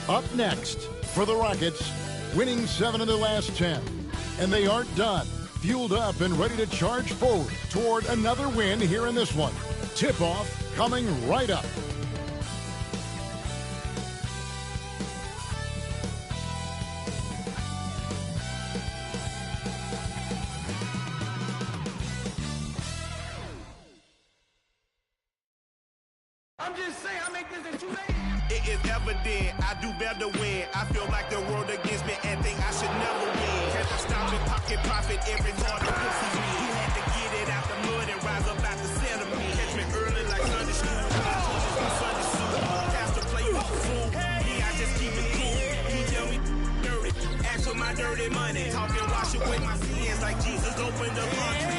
Up next for the Rockets, winning 7 of their last 10. And they aren't done. Fueled up and ready to charge forward toward another win here in this one. Tip-off coming right up. I'm just saying, I make this in 2 days. It is evident I do better when I feel like the world against me and think I should never win. Had to stop and pocket profit every time the pussy win. He had to get it out the mud and rise up out the sediment. Catch me early like Sunday school. Sunday school. Pastor play fool. Yeah, I just keep it cool. He tell me dirty. Ask for my dirty money. Talking wash away my sins like Jesus opened the laundry.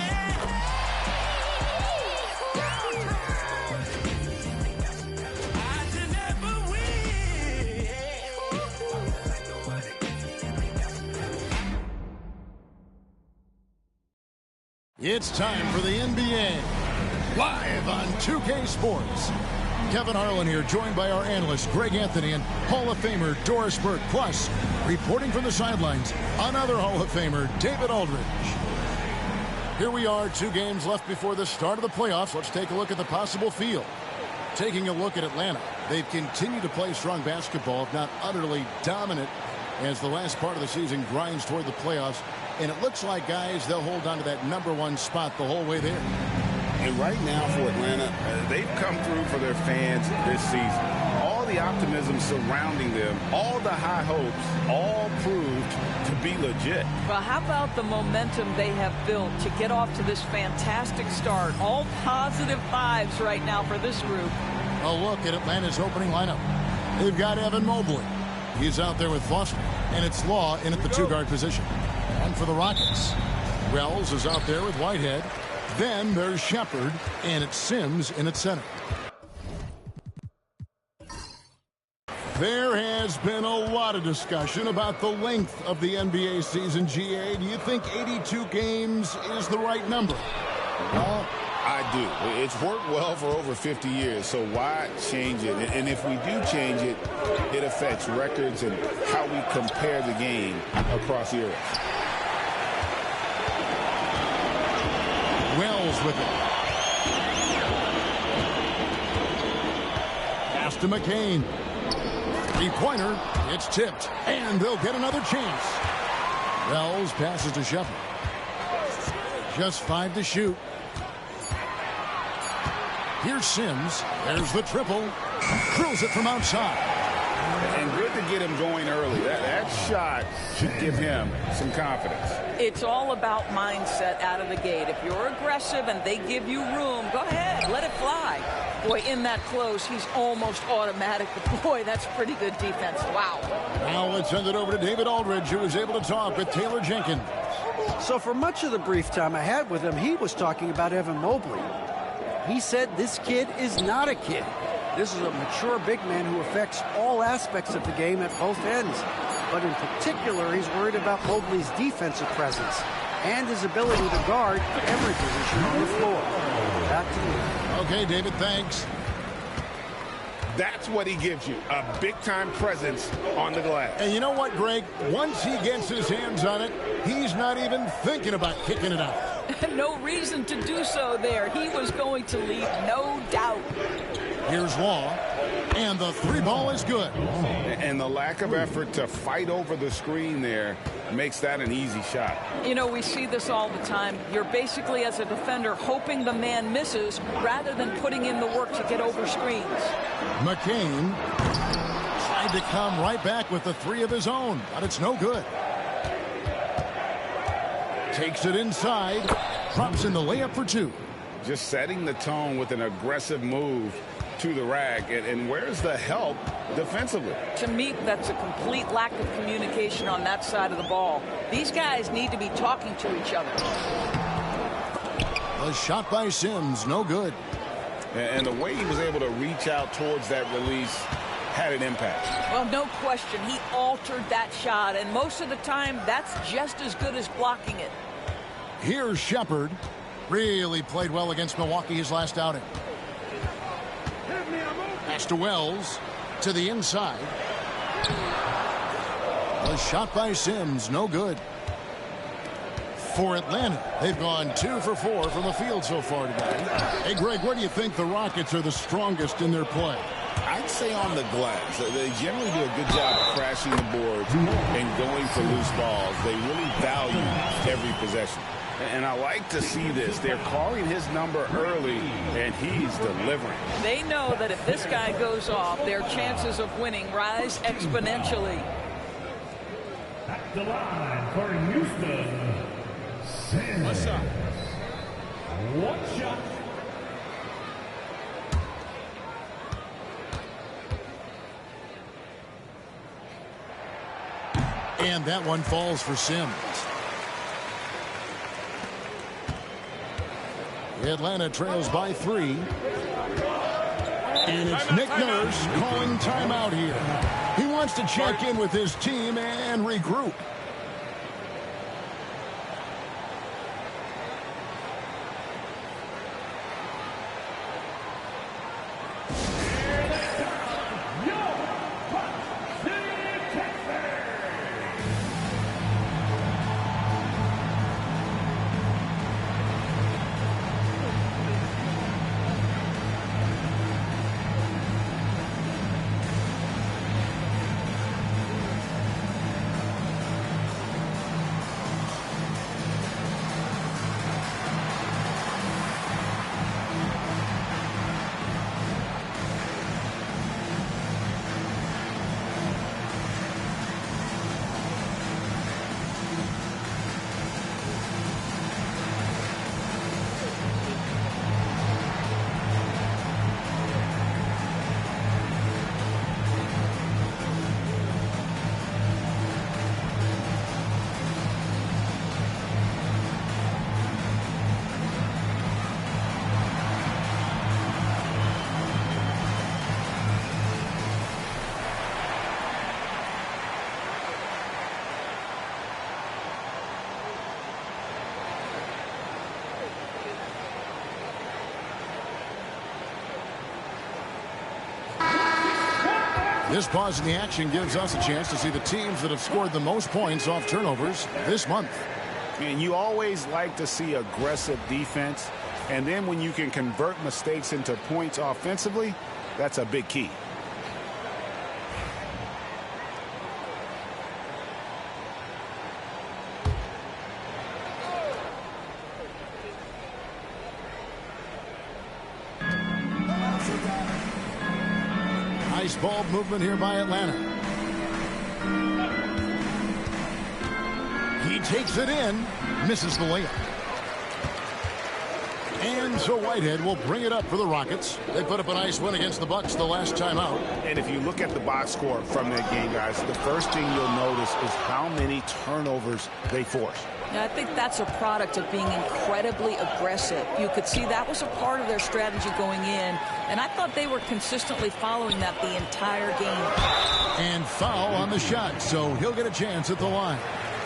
It's time for the NBA, live on 2K Sports. Kevin Harlan here, joined by our analyst, Greg Anthony, and Hall of Famer, Doris Burke. Plus, reporting from the sidelines, another Hall of Famer, David Aldridge. Here we are, 2 games left before the start of the playoffs. Let's take a look at the possible field. Taking a look at Atlanta, they've continued to play strong basketball, if not utterly dominant, as the last part of the season grinds toward the playoffs. And it looks like, guys, they'll hold on to that #1 spot the whole way there. And right now for Atlanta, they've come through for their fans this season. All the optimism surrounding them, all the high hopes, all proved to be legit. Well, how about the momentum they have built to get off to this fantastic start? All positive vibes right now for this group. A look at Atlanta's opening lineup. They've got Evan Mobley. He's out there with Foster. And it's Law in at the 2-guard position. And for the Rockets, Wells is out there with Whitehead. Then there's Shepard, and it's Sims in at center. There has been a lot of discussion about the length of the NBA season, GA. Do you think 82 games is the right number? Well, I do. It's worked well for over 50 years, so why change it? And if we do change it, it affects records and how we compare the game across eras. Wells with it. Pass to McCain. 3-pointer. It's tipped. And they'll get another chance. Wells passes to Shepard. Just 5 to shoot. Here's Sims. There's the triple. Drills it from outside. And good to get him going early. That shot should give him some confidence. It's all about mindset out of the gate. If you're aggressive and they give you room, go ahead, let it fly. Boy, in that close, he's almost automatic. But boy, that's pretty good defense. Wow. Now let's send it over to David Aldridge, who was able to talk with Taylor Jenkins. So for much of the brief time I had with him, he was talking about Evan Mobley. He said this kid is not a kid. This is a mature big man who affects all aspects of the game at both ends. But in particular, he's worried about Mobley's defensive presence and his ability to guard every position on the floor. Back to you. Okay, David, thanks. That's what he gives you, a big-time presence on the glass. And you know what, Greg? Once he gets his hands on it, he's not even thinking about kicking it out. No reason to do so there. He was going to lead, no doubt. Here's Law, and the 3-ball is good. And the lack of effort to fight over the screen there makes that an easy shot. You know, we see this all the time. You're basically, as a defender, hoping the man misses rather than putting in the work to get over screens. McCain tried to come right back with the 3 of his own, but it's no good. Takes it inside, drops in the layup for 2. Just setting the tone with an aggressive move to the rack. And where's the help defensively? To me, that's a complete lack of communication on that side of the ball. These guys need to be talking to each other. A shot by Sims, no good. And the way he was able to reach out towards that release had an impact. Well, no question. He altered that shot, and most of the time, that's just as good as blocking it. Here's Shepard. Really played well against Milwaukee his last outing. Pass to Wells. To the inside. The shot by Sims, no good. For Atlanta, they've gone 2 for 4 from the field so far today. Hey, Greg, where do you think the Rockets are the strongest in their play? I'd say on the glass. They generally do a good job of crashing the boards and going for loose balls. They really value every possession. And I like to see this. They're calling his number early, and he's delivering. They know that if this guy goes off, their chances of winning rise exponentially. At the line for Houston, Sims. What's up? One shot. And that one falls for Sims. Atlanta trails by 3. And it's Nick Nurse calling timeout here. He wants to check in with his team and regroup. This pause in the action gives us a chance to see the teams that have scored the most points off turnovers this month. And you always like to see aggressive defense. And then when you can convert mistakes into points offensively, that's a big key. Nice ball movement here by Atlanta. He takes it in, misses the layup. And so Whitehead will bring it up for the Rockets. They put up a nice win against the Bucks the last time out. And if you look at the box score from that game, guys, the first thing you'll notice is how many turnovers they force. Yeah, I think that's a product of being incredibly aggressive. You could see that was a part of their strategy going in, and I thought they were consistently following that the entire game. And foul on the shot, so he'll get a chance at the line.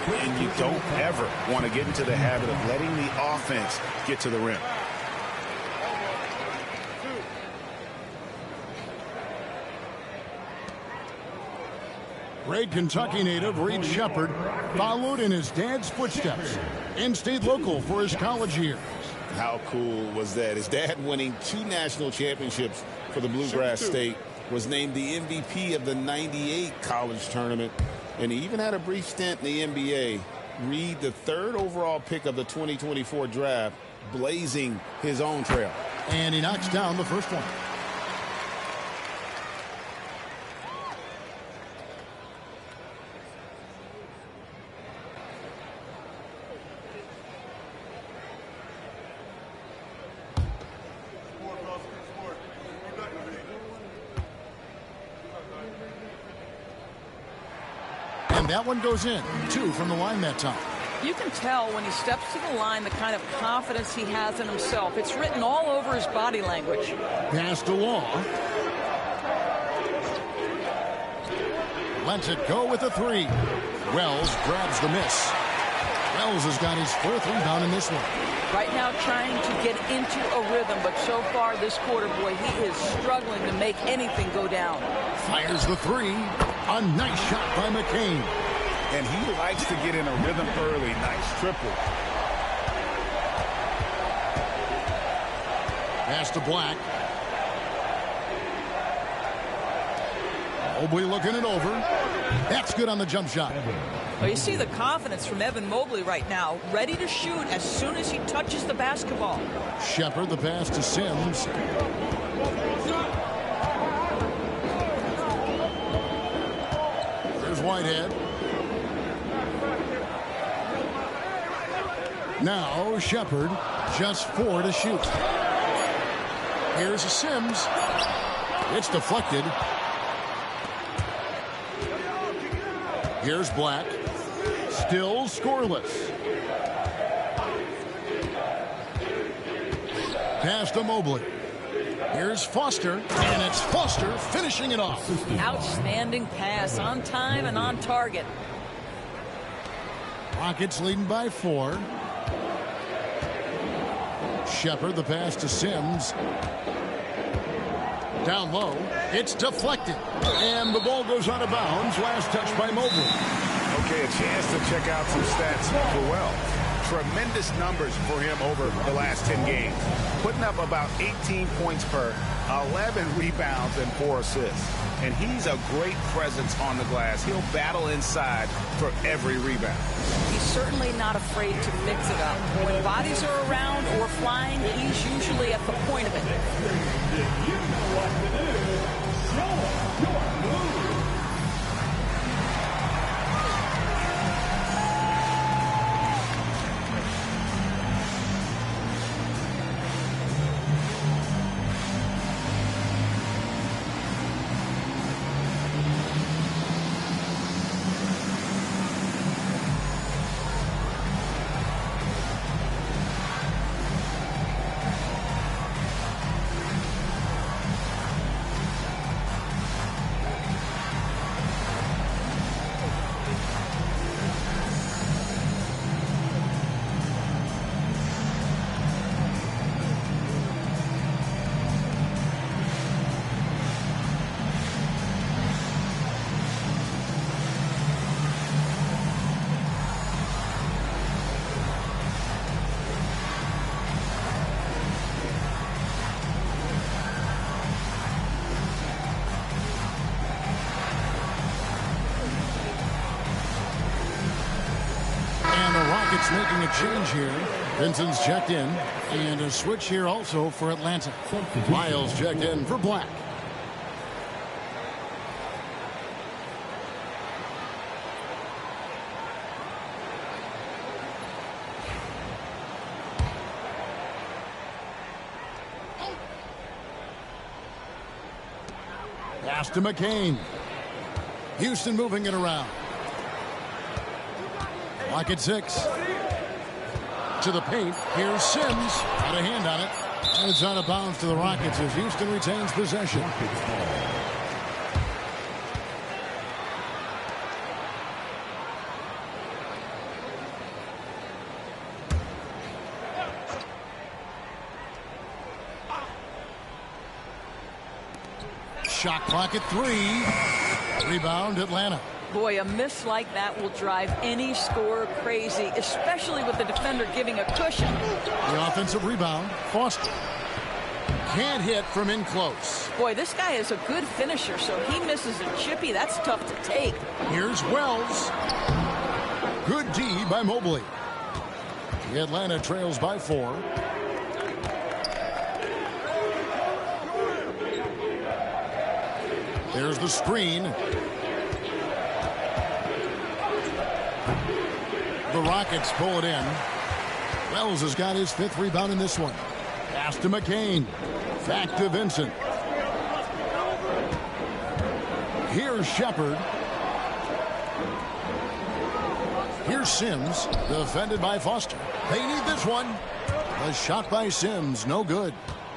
And you don't ever want to get into the habit of letting the offense get to the rim. Great Kentucky native Reed Shepard followed in his dad's footsteps and stayed local for his college years. How cool was that? His dad, winning 2 national championships for the Bluegrass State, was named the MVP of the '98 college tournament, and he even had a brief stint in the NBA. Reed, the 3rd overall pick of the 2024 draft, blazing his own trail. And he knocks down the first one. And that one goes in. 2 from the line that time. You can tell when he steps to the line the kind of confidence he has in himself. It's written all over his body language. Passed along. Lets it go with a 3. Wells grabs the miss. Wells has got his 4th rebound in this one. Right now trying to get into a rhythm, but so far this quarter, boy, he is struggling to make anything go down. Fires the 3. A nice shot by McCain. And he likes to get in a rhythm early. Nice triple. Pass to Black. Mobley looking it over. That's good on the jump shot. Well, you see the confidence from Evan Mobley right now, ready to shoot as soon as he touches the basketball. Shepard, the pass to Sims. There's Whitehead. Now Shepard, just 4 to shoot. Here's Sims. It's deflected. Here's Black. Still scoreless. Pass to Mobley. Here's Foster, and it's Foster finishing it off. Outstanding pass, on time and on target. Rockets leading by 4. Shepard, the pass to Sims. Down low, it's deflected. And the ball goes out of bounds. Last touch by Mobley. Okay, a chance to check out some stats for Wells. Tremendous numbers for him over the last 10 games. Putting up about 18 points per, 11 rebounds, and 4 assists. And he's a great presence on the glass. He'll battle inside for every rebound. He's certainly not afraid to mix it up. When bodies are around or flying, he's usually at the point of it. You know what to do. Show us your move. Making a change here. Vincent's checked in. And a switch here also for Atlanta. Miles checked in for Black. Pass to McCain. Houston moving it around. Lock at 6. To the paint. Here's Sims. Got a hand on it. And it's out of bounds to the Rockets as Houston retains possession. Shot clock at 3. Rebound Atlanta. Boy, a miss like that will drive any scorer crazy, especially with the defender giving a cushion. The offensive rebound, Foster. Can't hit from in close. Boy, this guy is a good finisher, so he misses a chippy. That's tough to take. Here's Wells. Good D by Mobley. The Atlanta trails by 4. There's the screen. The Rockets pull it in. Wells has got his 5th rebound in this one. Pass to McCain. Back to Vincent. Here's Shepard. Here's Sims. Defended by Foster. They need this one. A shot by Sims. No good.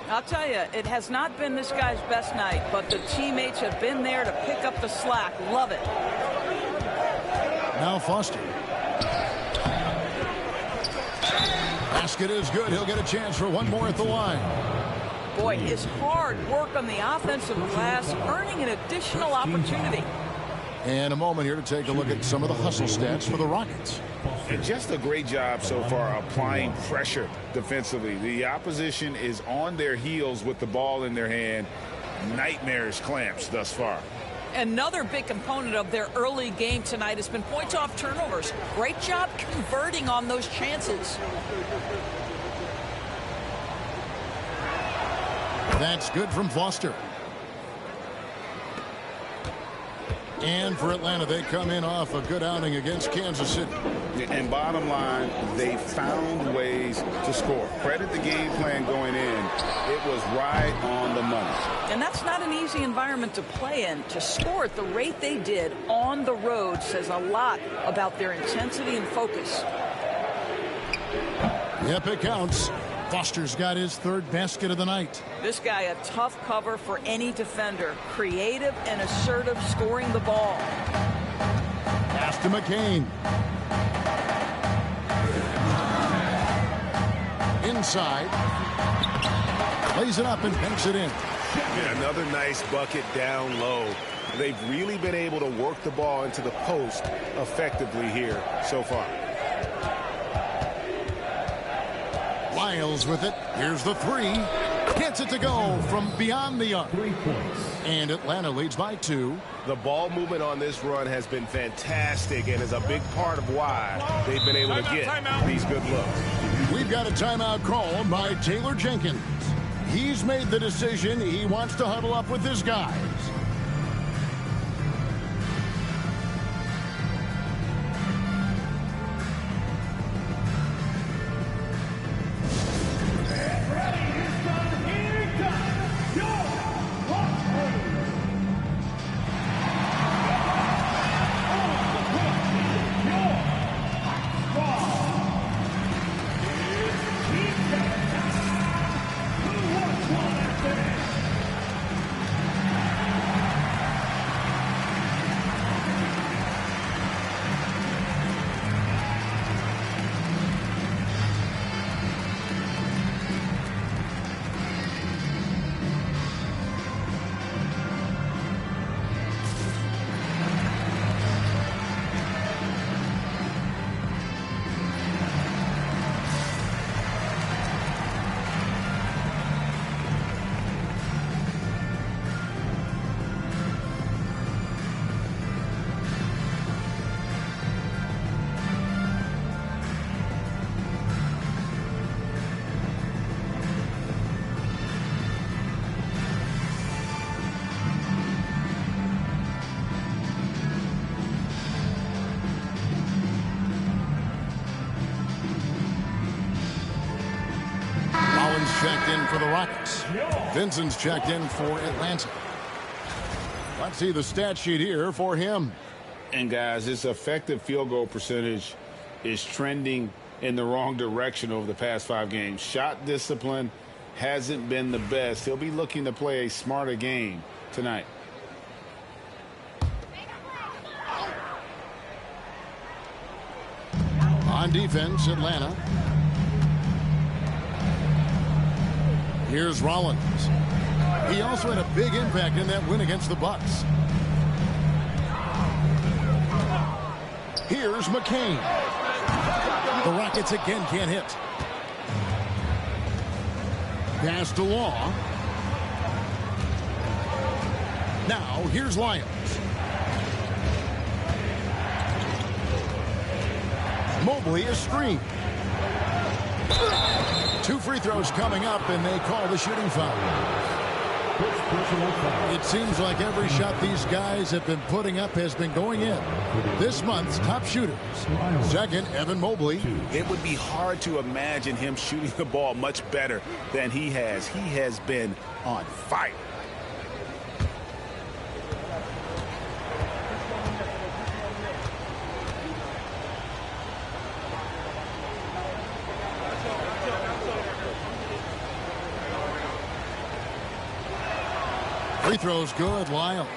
I'll tell you, it has not been this guy's best night, but the teammates have been there to pick up the slack. Love it. Now Foster. Basket is good. He'll get a chance for one more at the line. Boy, his hard work on the offensive glass, earning an additional opportunity. And a moment here to take a look at some of the hustle stats for the Rockets. And just a great job so far applying pressure defensively. The opposition is on their heels with the ball in their hand. Nightmarish clamps thus far. Another big component of their early game tonight has been points off turnovers. Great job converting on those chances. That's good from Foster. And for Atlanta, they come in off a good outing against Kansas City. And bottom line, they found ways to score. Credit the game plan going in. It was right on the money. And that's not an easy environment to play in. To score at the rate they did on the road says a lot about their intensity and focus. Yep, it counts. Foster's got his third basket of the night. This guy a tough cover for any defender. Creative and assertive scoring the ball. Pass to McCain. Inside. Lays it up and banks it in. And another nice bucket down low. They've really been able to work the ball into the post effectively here so far. Lyles with it. Here's the three. Gets it to go from beyond the arc. 3 points. And Atlanta leads by 2. The ball movement on this run has been fantastic and is a big part of why they've been able to get these good looks. We've got a timeout called by Taylor Jenkins. He's made the decision. He wants to huddle up with his guys. Checked in for the Rockets. Vincent's checked in for Atlanta. Let's see the stat sheet here for him. And guys, his effective field goal percentage is trending in the wrong direction over the past 5 games. Shot discipline hasn't been the best. He'll be looking to play a smarter game tonight. On defense, Atlanta. Here's Rollins. He also had a big impact in that win against the Bucks. Here's McCain. The Rockets again can't hit. Pass to Law. Now here's Lyons. Mobley is screened. 2 free throws coming up, and they call the shooting foul. It seems like every shot these guys have been putting up has been going in. This month's top shooters. Second, Evan Mobley. It would be hard to imagine him shooting the ball much better than he has. He has been on fire. Free throws good, Lyles.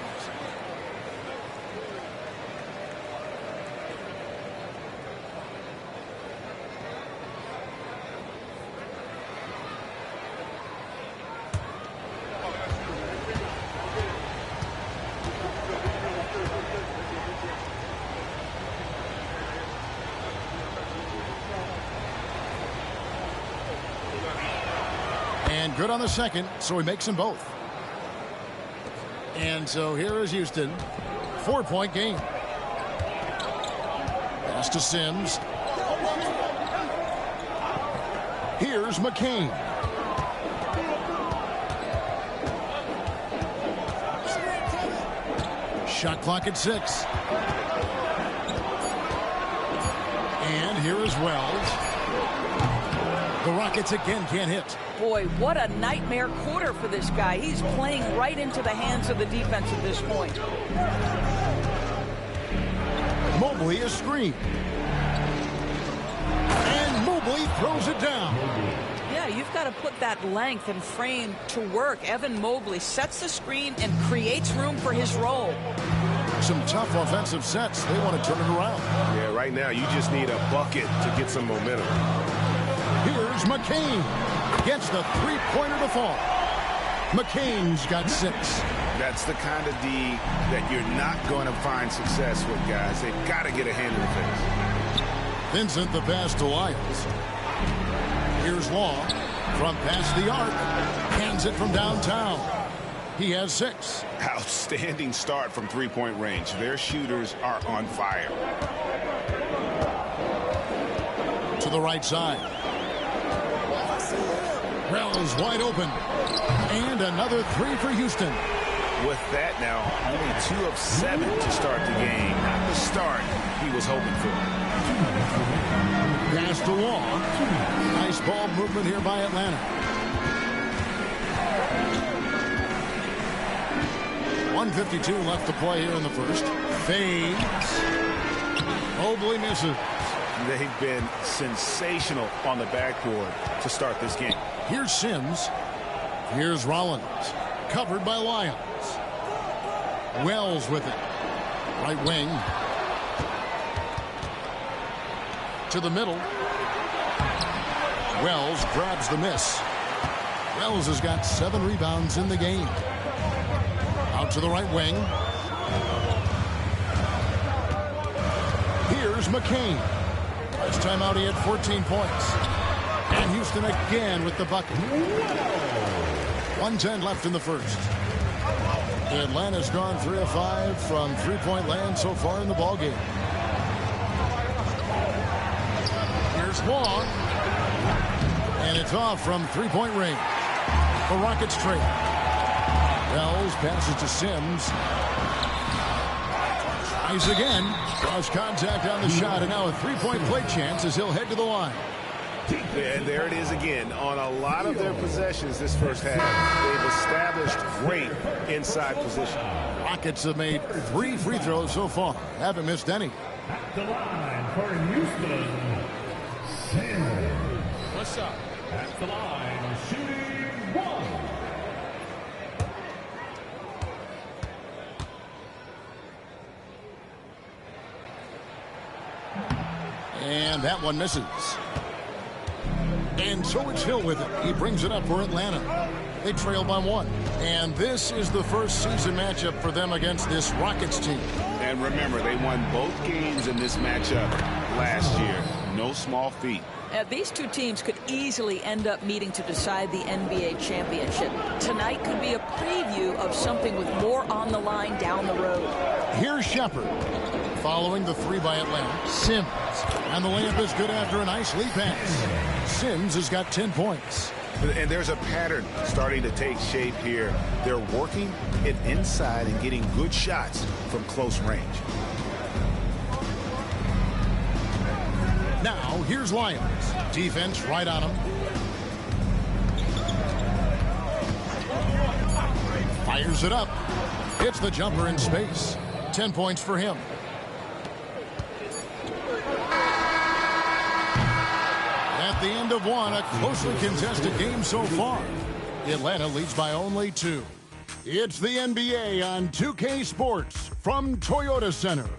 And good on the second, so he makes them both. And so here is Houston. 4-point game. Pass to Sims. Here's McCain. Shot clock at 6. And here is Wells. The Rockets again can't hit. Boy, what a nightmare quarter for this guy. He's playing right into the hands of the defense at this point. Mobley a screen. And Mobley throws it down. Yeah, you've got to put that length and frame to work. Evan Mobley sets the screen and creates room for his role. Some tough offensive sets. They want to turn it around. Yeah, right now you just need a bucket to get some momentum. Here's McCain. Gets the three-pointer to fall. McCain's got 6. That's the kind of D that you're not going to find success with, guys. They've got to get a hand in the face. Vincent the pass to Lyles. Here's Long from past the arc. Hands it from downtown. He has 6. Outstanding start from three-point range. Their shooters are on fire. To the right side. Wells wide open. And another 3 for Houston. With that now, only 2 of 7 to start the game. Not the start he was hoping for. Pass to Long. Nice ball movement here by Atlanta. 1:52 left to play here in the first. Fades. Mobley misses. They've been sensational on the backboard to start this game. Here's Sims. Here's Rollins. Covered by Lyons. Wells with it. Right wing. To the middle. Wells grabs the miss. Wells has got 7 rebounds in the game. Out to the right wing. Here's McCain. Last time out he had 14 points. And Houston again with the bucket. 1:10 left in the first. Atlanta's gone 3 of 5 from three-point land so far in the ballgame. Here's Long. And it's off from three-point range. The Rockets trail. Wells passes to Sims. Tries again. Draws contact on the shot, and now a three-point play chance as he'll head to the line. And there it is again. On a lot of their possessions this first half, they've established great inside position. Rockets have made 3 free throws so far. Haven't missed any. At the line for Houston, Sims. What's up? At the line, shooting 1. And that one misses. And so it's Hill with it. He brings it up for Atlanta. They trail by 1. And this is the first season matchup for them against this Rockets team. And remember, they won both games in this matchup last year. No small feat. These two teams could easily end up meeting to decide the NBA championship. Tonight could be a preview of something with more on the line down the road. Here's Shepard. Following the 3 by Atlanta. Sims. And the layup is good after a nice lead pass. Sims has got 10 points. And there's a pattern starting to take shape here. They're working it inside and getting good shots from close range. Now, here's Lyons. Defense right on him. Fires it up. Hits the jumper in space. 10 points for him. At the end of 1, a closely contested game so far. Atlanta leads by only 2. It's the NBA on 2K Sports from Toyota Center.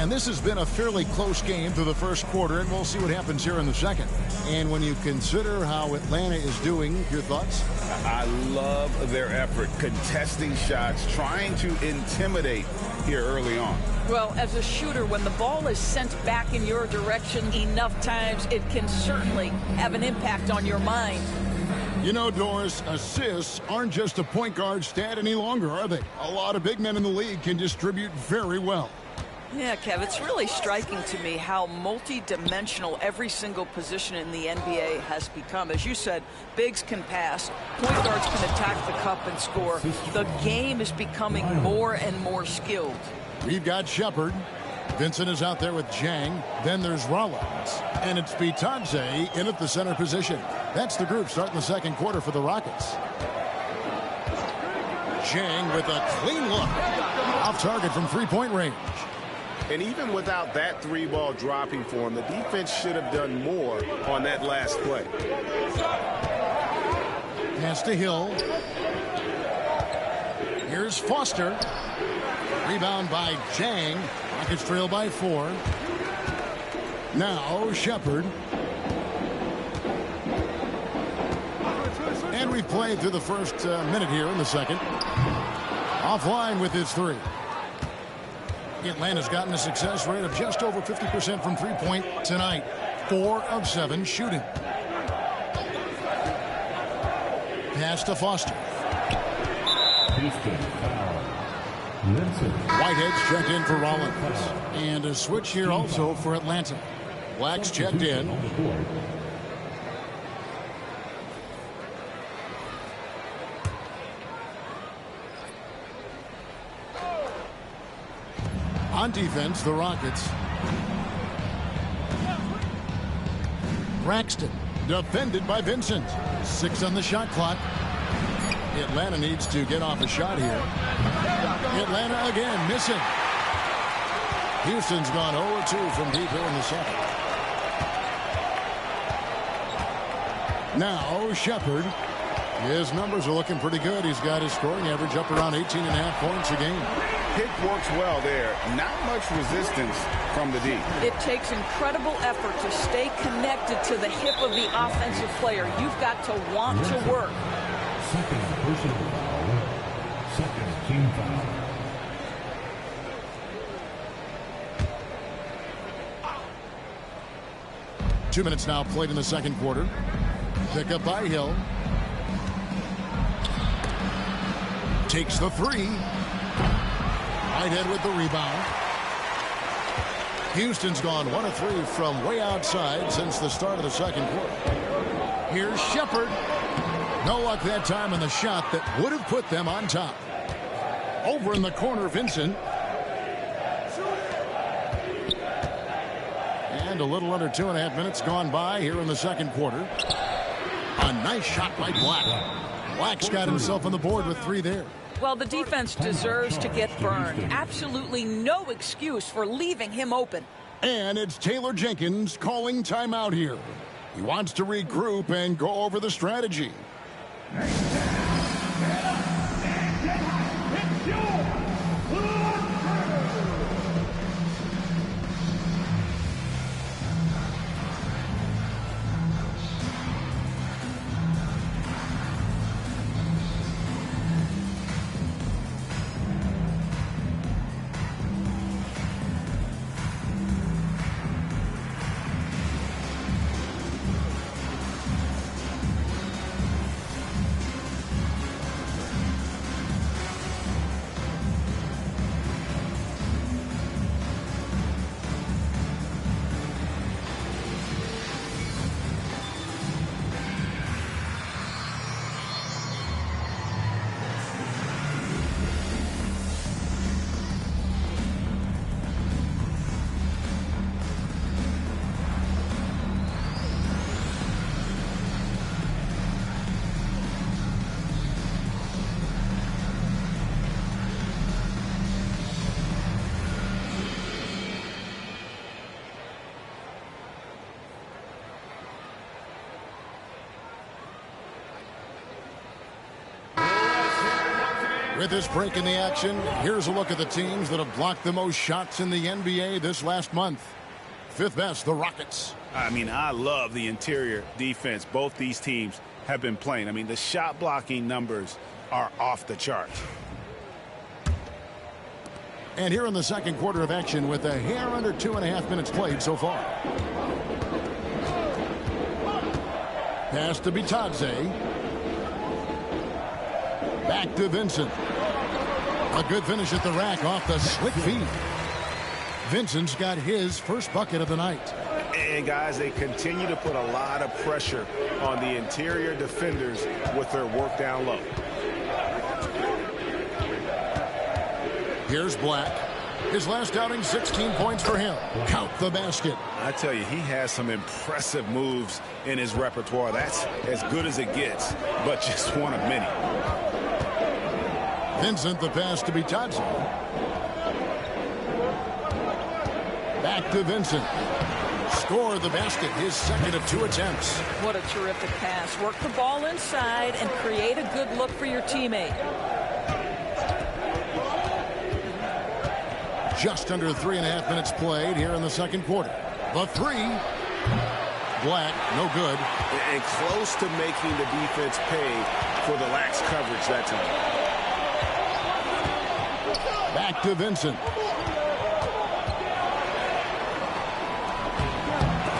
And this has been a fairly close game through the first quarter, and we'll see what happens here in the second. And when you consider how Atlanta is doing, your thoughts? I love their effort, contesting shots, trying to intimidate here early on. Well, as a shooter, when the ball is sent back in your direction enough times, it can certainly have an impact on your mind. You know, Doris, assists aren't just a point guard stat any longer, are they? A lot of big men in the league can distribute very well. Yeah, Kev, it's really striking to me how multi-dimensional every single position in the NBA has become. As you said, bigs can pass, point guards can attack the cup and score. The game is becoming more and more skilled. We've got Shepard. Vincent is out there with Jang. Then there's Rollins. And it's Bitadze in at the center position. That's the group starting the second quarter for the Rockets. Jang with a clean look. Off target from three-point range. And even without that three ball dropping for him, the defense should have done more on that last play. Pass to Hill. Here's Foster. Rebound by Jang. Rockets trail by 4. Now Shepard. And we've played through the first minute here in the second. Offline with his 3. Atlanta's gotten a success rate of just over 50% from three-point tonight. 4 of 7 shooting. Pass to Foster. Whitehead's checked in for Rollins. And a switch here also for Atlanta. Black's checked in. On defense, the Rockets. Braxton, defended by Vincent. 6 on the shot clock. Atlanta needs to get off a shot here. Atlanta again missing. Houston's gone 0-2 from deep here in the second. Now Shepard. His numbers are looking pretty good. He's got his scoring average up around 18.5 points a game. Pick works well there. Not much resistance from the D. It takes incredible effort to stay connected to the hip of the offensive player. You've got to want to work. Second personal foul. Second team foul. Two minutes now played in the second quarter. Pick up by Hill. Takes the 3. Whitehead with the rebound. Houston's gone 1 of 3 from way outside since the start of the second quarter. Here's Shepard. No luck that time on the shot that would have put them on top. Over in the corner, Vincent. And a little under 2.5 minutes gone by here in the second quarter. A nice shot by Black. Black's got himself on the board with 3 there. Well, the defense deserves to get burned. Absolutely no excuse for leaving him open. And it's Taylor Jenkins calling timeout here. He wants to regroup and go over the strategy. With this break in the action, here's a look at the teams that have blocked the most shots in the NBA this last month. Fifth best, the Rockets. I mean, I love the interior defense both these teams have been playing. I mean, the shot blocking numbers are off the charts. And here in the second quarter of action with a hair under 2.5 minutes played so far. Pass to Bitadze. Back to Vincent. A good finish at the rack off the slick feed. Vincent's got his first bucket of the night. And guys, they continue to put a lot of pressure on the interior defenders with their work down low. Here's Black. His last outing, 16 points for him. Count the basket. I tell you, he has some impressive moves in his repertoire. That's as good as it gets, but just one of many. Vincent, the pass to Bitadze. Back to Vincent. Score the basket, his second of 2 attempts. What a terrific pass. Work the ball inside and create a good look for your teammate. Just under 3.5 minutes played here in the second quarter. The three. Black, no good. And close to making the defense pay for the lax coverage that time. Back to Vincent.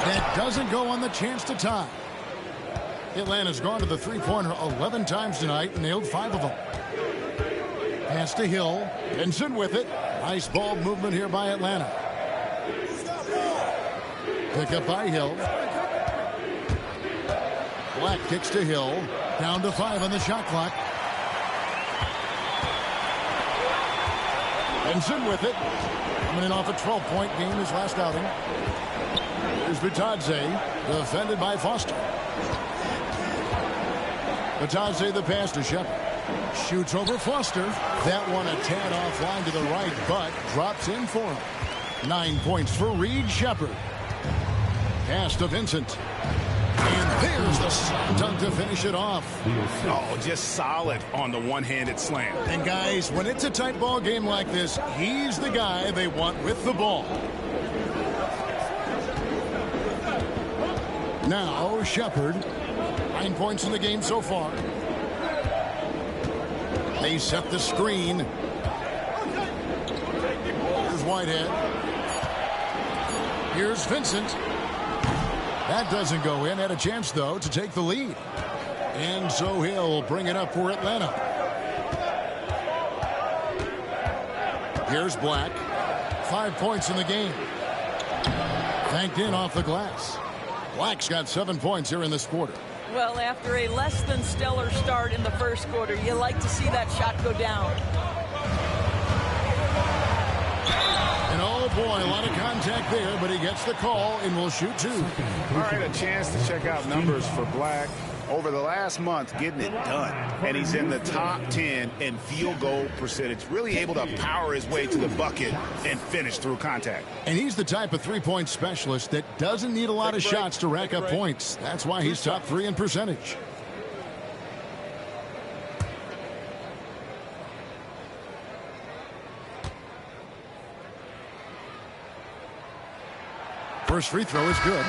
That doesn't go on the chance to tie. Atlanta's gone to the three-pointer 11 times tonight and nailed 5 of them. Pass to Hill. Vincent with it. Nice ball movement here by Atlanta. Pick up by Hill. Black kicks to Hill. Down to 5 on the shot clock. Vincent with it. Coming in off a 12-point game his last outing. Here's Bitadze, defended by Foster. Bitadze the pass to Shepard. Shoots over Foster. That one a tad offline to the right, but drops in for him. 9 points for Reed Shepard. Pass to Vincent. And there's the slam dunk to finish it off. Oh, just solid on the one-handed slam. And guys, when it's a tight ball game like this, he's the guy they want with the ball. Now, Shepard. 9 points in the game so far. They set the screen. Here's Whitehead. Here's Vincent. That doesn't go in. Had a chance, though, to take the lead. And so he'll bring it up for Atlanta. Here's Black. 5 points in the game. Banked in off the glass. Black's got 7 points here in this quarter. Well, after a less than stellar start in the first quarter, you like to see that shot go down. And oh boy, a lot of contact there, but he gets the call and will shoot 2. All right, a chance to check out numbers for Black. Over the last month, getting it done. And he's in the top 10 in field goal percentage. Really able to power his way to the bucket and finish through contact. And he's the type of three-point specialist that doesn't need a lot of shots to rack up points. That's why he's top 3 in percentage. First free throw is good.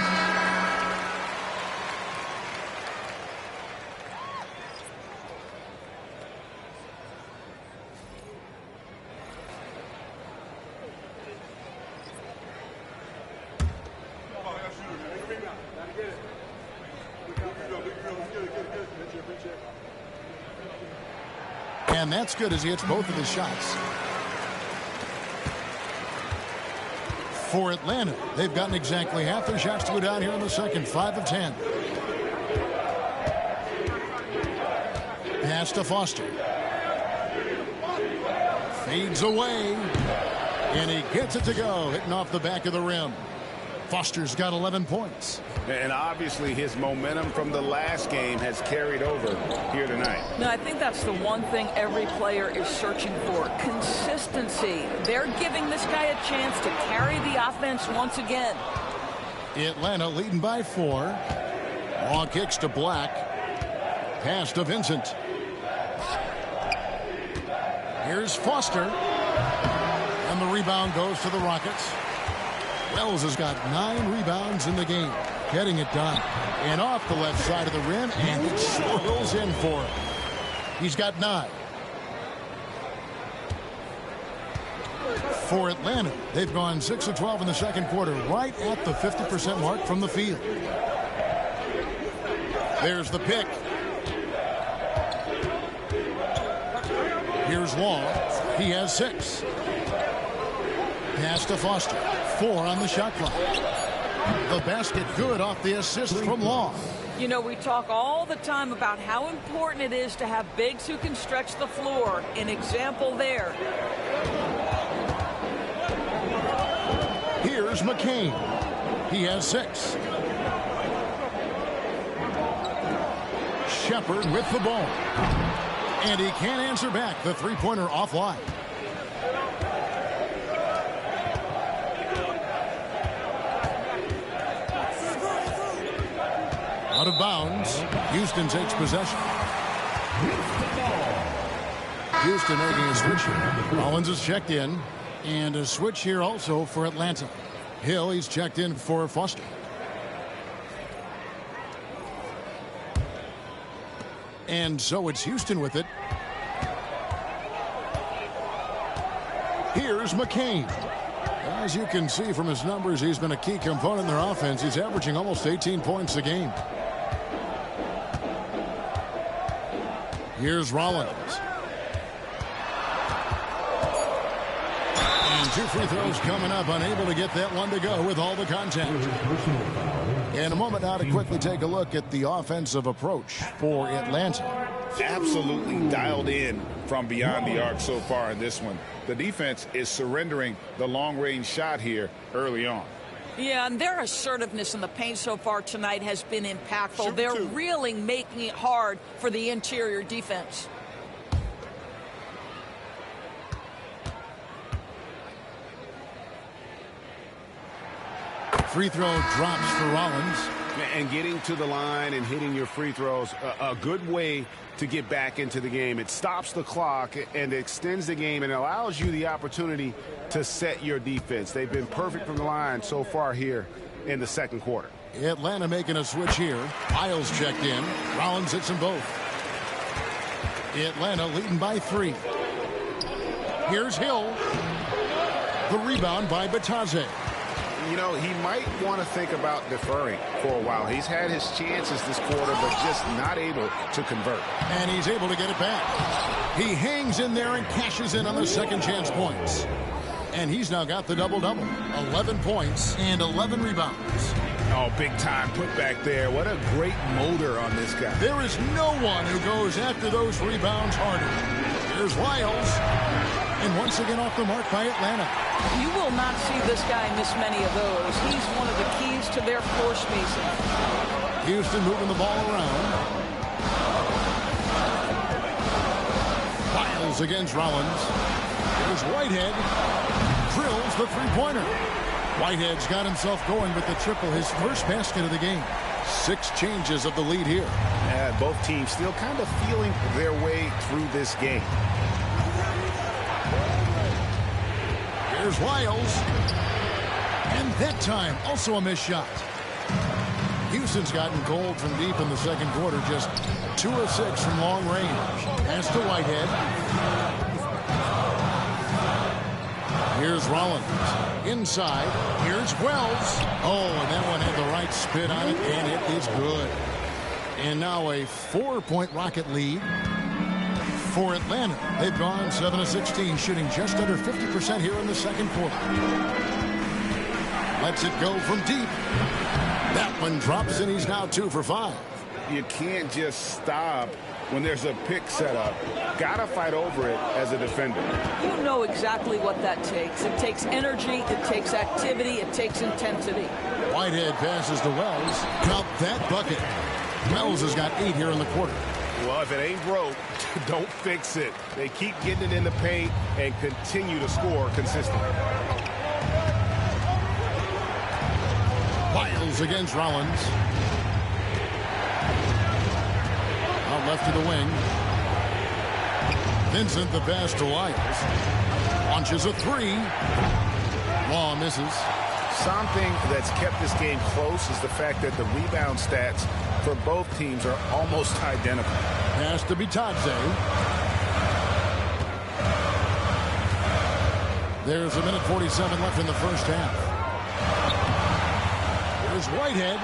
And that's good as he hits both of his shots. For Atlanta, they've gotten exactly half their shots to go down here in the second. 5 of 10. Pass to Foster. Fades away. And he gets it to go, hitting off the back of the rim. Foster's got 11 points. And obviously his momentum from the last game has carried over here tonight. No, I think that's the one thing every player is searching for. Consistency. They're giving this guy a chance to carry the offense once again. Atlanta leading by 4. Long kicks to Black. Pass to Vincent. Here's Foster. And the rebound goes to the Rockets. Wells has got 9 rebounds in the game. Getting it done. And off the left side of the rim, and it swirls in for him. He's got 9. For Atlanta, they've gone 6 of 12 in the second quarter, right at the 50% mark from the field. There's the pick. Here's Long. He has 6. Pass to Foster. 4 on the shot clock. The basket good off the assist from Long. You know, we talk all the time about how important it is to have bigs who can stretch the floor. An example there. Here's McCain. He has 6. Shepard with the ball. And he can't answer back. The three-pointer offline. Out of bounds. Houston takes possession. Houston making a switch here. Rollins is checked in. And a switch here also for Atlanta. Hill, he's checked in for Foster. And so it's Houston with it. Here's McCain. As you can see from his numbers, he's been a key component in their offense. He's averaging almost 18 points a game. Here's Rollins. And 2 free throws coming up. Unable to get that one to go with all the contact. In a moment now to quickly take a look at the offensive approach for Atlanta. Absolutely dialed in from beyond the arc so far in this one. The defense is surrendering the long-range shot here early on. Yeah, and their assertiveness in the paint so far tonight has been impactful. They're really making it hard for the interior defense. Free throw drops for Rollins. And getting to the line and hitting your free throws, a good way to get back into the game. It stops the clock and extends the game and allows you the opportunity to set your defense. They've been perfect from the line so far here in the second quarter. Atlanta making a switch here. Miles checked in. Rollins hits them both. Atlanta leading by 3. Here's Hill. The rebound by Batadze. You know, he might want to think about deferring for a while. He's had his chances this quarter, but just not able to convert. And he's able to get it back. He hangs in there and cashes in on the second chance points. And he's now got the double-double. 11 points and 11 rebounds. Oh, big time put back there. What a great motor on this guy. There is no one who goes after those rebounds harder. Here's Wiles. And once again off the mark by Atlanta. You will not see this guy miss many of those. He's one of the keys to their floor spacing. Houston moving the ball around. Wiles against Rollins. Here's Whitehead. Drills the three-pointer. Whitehead's got himself going with the triple, his first basket of the game. 6 changes of the lead here. Yeah, both teams still kind of feeling their way through this game. Here's Wiles. And that time, also a missed shot. Houston's gotten cold from deep in the second quarter. Just 2 of 6 from long range. Pass to Whitehead. Here's Rollins. Inside. Here's Wells. Oh, and that one had the right spin on it, and it is good. And now a 4-point Rocket lead for Atlanta. They've gone 7 of 16, shooting just under 50% here in the second quarter. Lets it go from deep. That one drops, and he's now 2 for 5. You can't just stop when there's a pick set up. Gotta fight over it as a defender. You know exactly what that takes. It takes energy, it takes activity, it takes intensity. Whitehead passes to Wells. Count that bucket. Wells has got 8 here in the quarter. Well, if it ain't broke, don't fix it. They keep getting it in the paint and continue to score consistently. Wiles against Rollins. Out left to the wing. Vincent the pass to Lyles. Launches a three. Law misses. Something that's kept this game close is the fact that the rebound stats for both teams are almost identical. Pass to Bitadze. There's a minute 47 left in the first half. Here's Whitehead.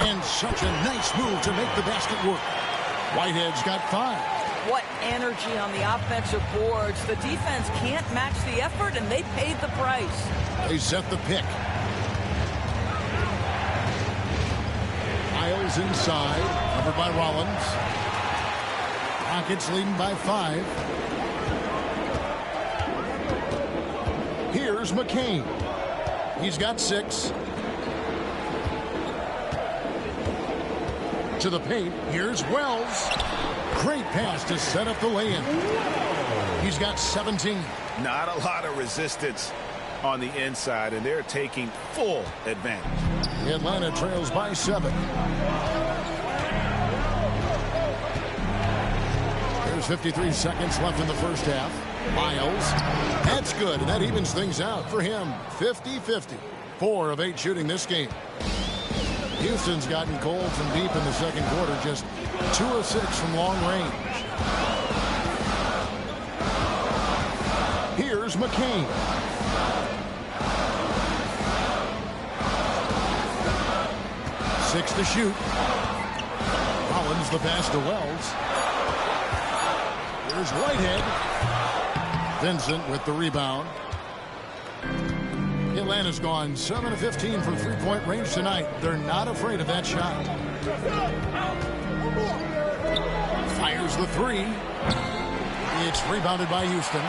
And such a nice move to make the basket work. Whitehead's got 5. What energy on the offensive boards. The defense can't match the effort, and they paid the price. They set the pick. Lyles inside, covered by Rollins. Rockets leading by 5. Here's McCain. He's got 6. To the paint. Here's Wells. Great pass to set up the lay-in. He's got 17. Not a lot of resistance on the inside, and they're taking full advantage. Atlanta trails by 7. There's 53 seconds left in the first half. Miles. That's good, and that evens things out for him. 50-50. 4 of 8 shooting this game. Houston's gotten cold from deep in the second quarter, just 2 of 6 from long range. Here's McCain. Six to shoot. Rollins the pass to Wells. Here's Whitehead. Vincent with the rebound. Atlanta's gone 7 of 15 from three-point range tonight. They're not afraid of that shot. Fires the three. It's rebounded by Houston.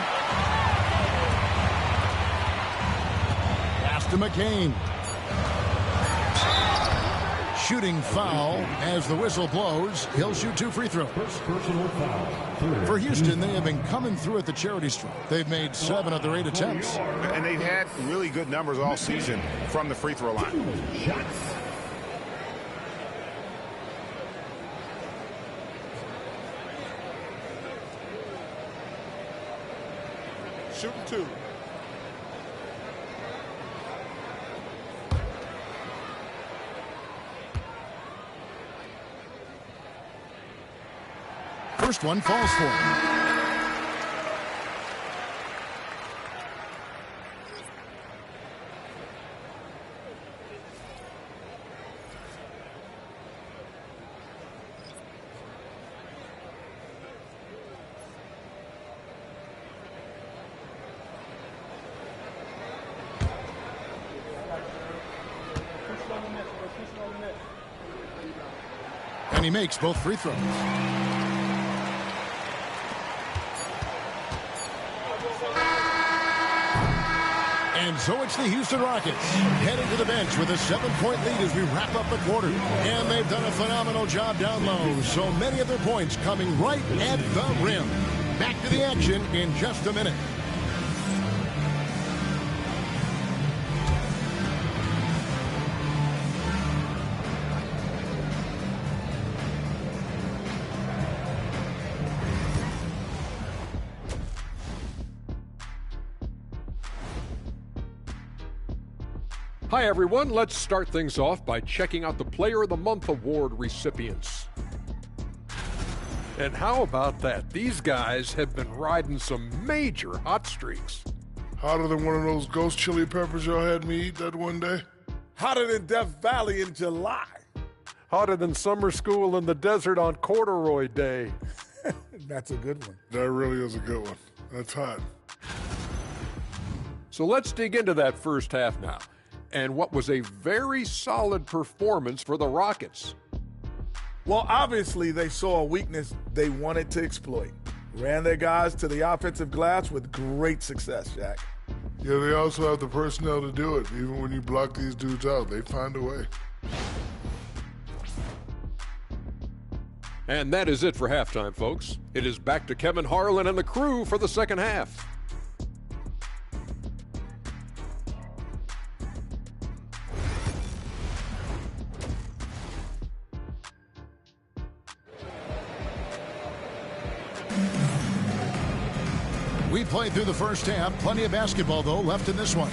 Pass to McCain. Shooting foul as the whistle blows. He'll shoot 2 free throws. For Houston, they have been coming through at the charity stripe. They've made 7 of their 8 attempts. And they've had really good numbers all season from the free throw line. Shooting 2. First one falls for him. And he makes both free throws. And so it's the Houston Rockets heading to the bench with a 7-point lead as we wrap up the quarter. And they've done a phenomenal job down low. So many of their points coming right at the rim. Back to the action in just a minute. Hi everyone, let's start things off by checking out the Player of the Month award recipients. And how about that? These guys have been riding some major hot streaks. Hotter than one of those ghost chili peppers y'all had me eat that one day? Hotter than Death Valley in July. Hotter than summer school in the desert on corduroy day. That's a good one. That really is a good one. That's hot. So let's dig into that first half now. And what was a very solid performance for the Rockets. Well, obviously they saw a weakness they wanted to exploit. Ran their guys to the offensive glass with great success, Jack. Yeah, they also have the personnel to do it. Even when you block these dudes out, they find a way. And that is it for halftime, folks. It is back to Kevin Harlan and the crew for the second half. We played through the first half. Plenty of basketball, though, left in this one.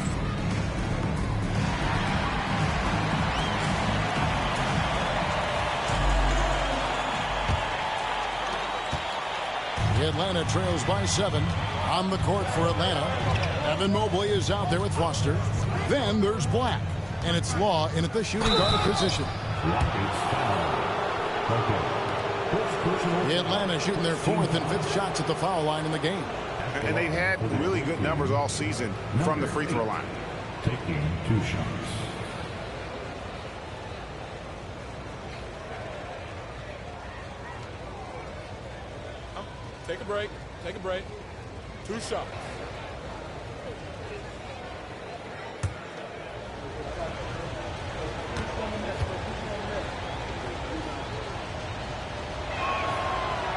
Atlanta trails by 7. On the court for Atlanta. Evan Mobley is out there with Foster. Then there's Black. And it's Law in at the shooting guard position. Atlanta shooting their 4th and 5th shots at the foul line in the game. And they've had really good numbers all season from the free throw line. Taking 2 shots. Take a break. Take a break. 2 shots.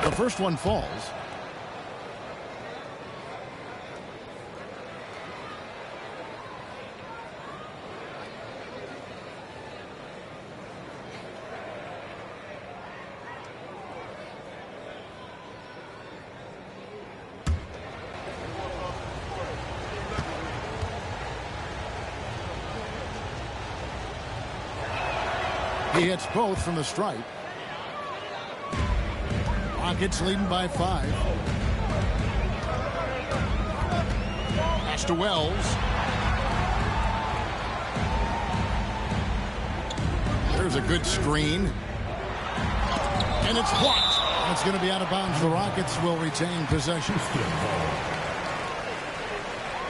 The first one falls. He hits both from the stripe. Rockets leading by 5. Pass to Wells. There's a good screen. And it's blocked. It's going to be out of bounds. The Rockets will retain possession.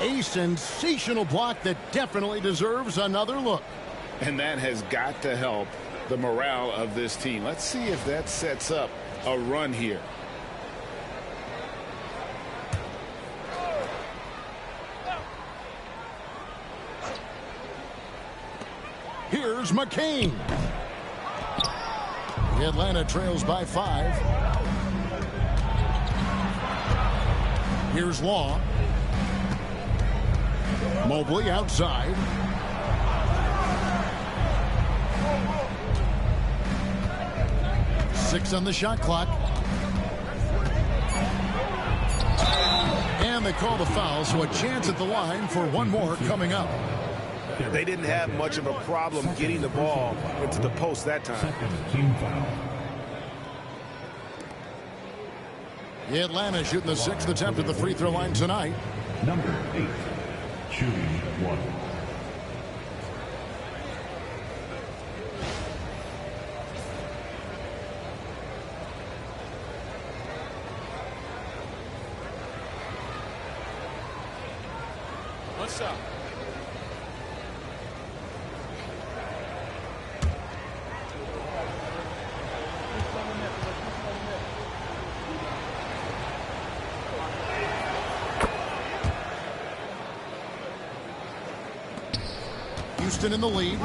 A sensational block that definitely deserves another look. And that has got to help the morale of this team. Let's see if that sets up a run here. Here's McCain. Atlanta trails by 5. Here's Law. Mobley outside. Six on the shot clock. And they call the foul, so a chance at the line for one more coming up. They didn't have much of a problem getting the ball into the post that time. Team foul. Atlanta shooting the 6th attempt at the free throw line tonight. Number 8, shooting 1. What's up? Houston in the lead.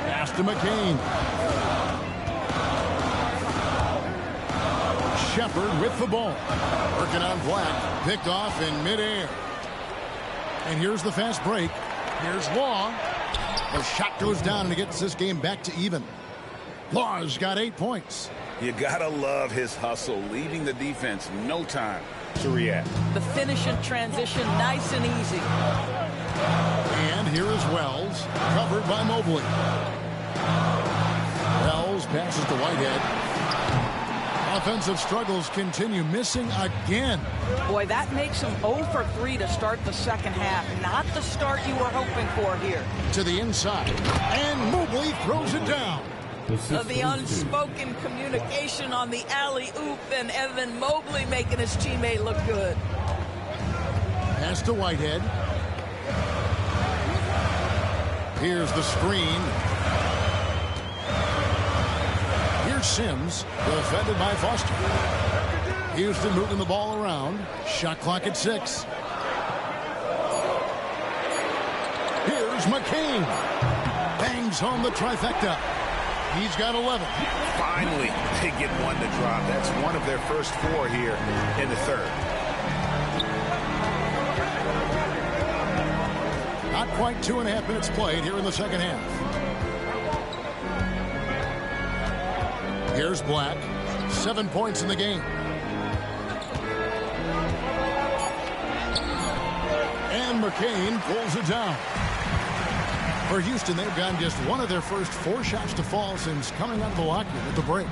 Pass to McCain. Shepard with the ball. Working on Black. Picked off in midair. And here's the fast break. Here's Law. The shot goes down and it gets this game back to even. Law's got 8 points. You gotta love his hustle, leaving the defense no time to react. The finish in transition, nice and easy. And here is Wells, covered by Mobley. Wells passes to Whitehead. Offensive struggles continue, missing again. Boy, that makes him 0 for 3 to start the second half. Not the start you were hoping for here. To the inside, and Mobley throws it down. The unspoken communication on the alley-oop, and Evan Mobley making his teammate look good. Pass to Whitehead. Here's the screen. Here's Sims, defended by Foster. Houston moving the ball around. Shot clock at 6. Here's McCain. Bangs home the trifecta. He's got 11. Finally, they get one to drop. That's one of their first 4 here in the third. Not quite 2.5 minutes played here in the second half. Here's Black. 7 points in the game. McCain pulls it down. For Houston, they've gotten just one of their first 4 shots to fall since coming out of the locker room at the break.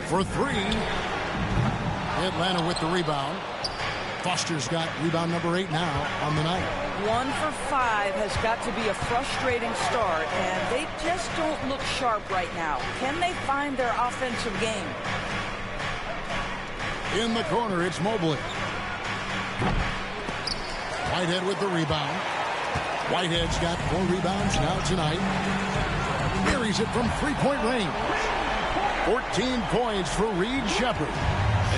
For 3. Atlanta with the rebound. Foster's got rebound number 8 now on the night. 1 for 5 has got to be a frustrating start, and they just don't look sharp right now. Can they find their offensive game? In the corner, it's Mobley. Whitehead with the rebound. Whitehead's got 4 rebounds now tonight. Buries it from 3-point range. 14 points for Reed Shepherd.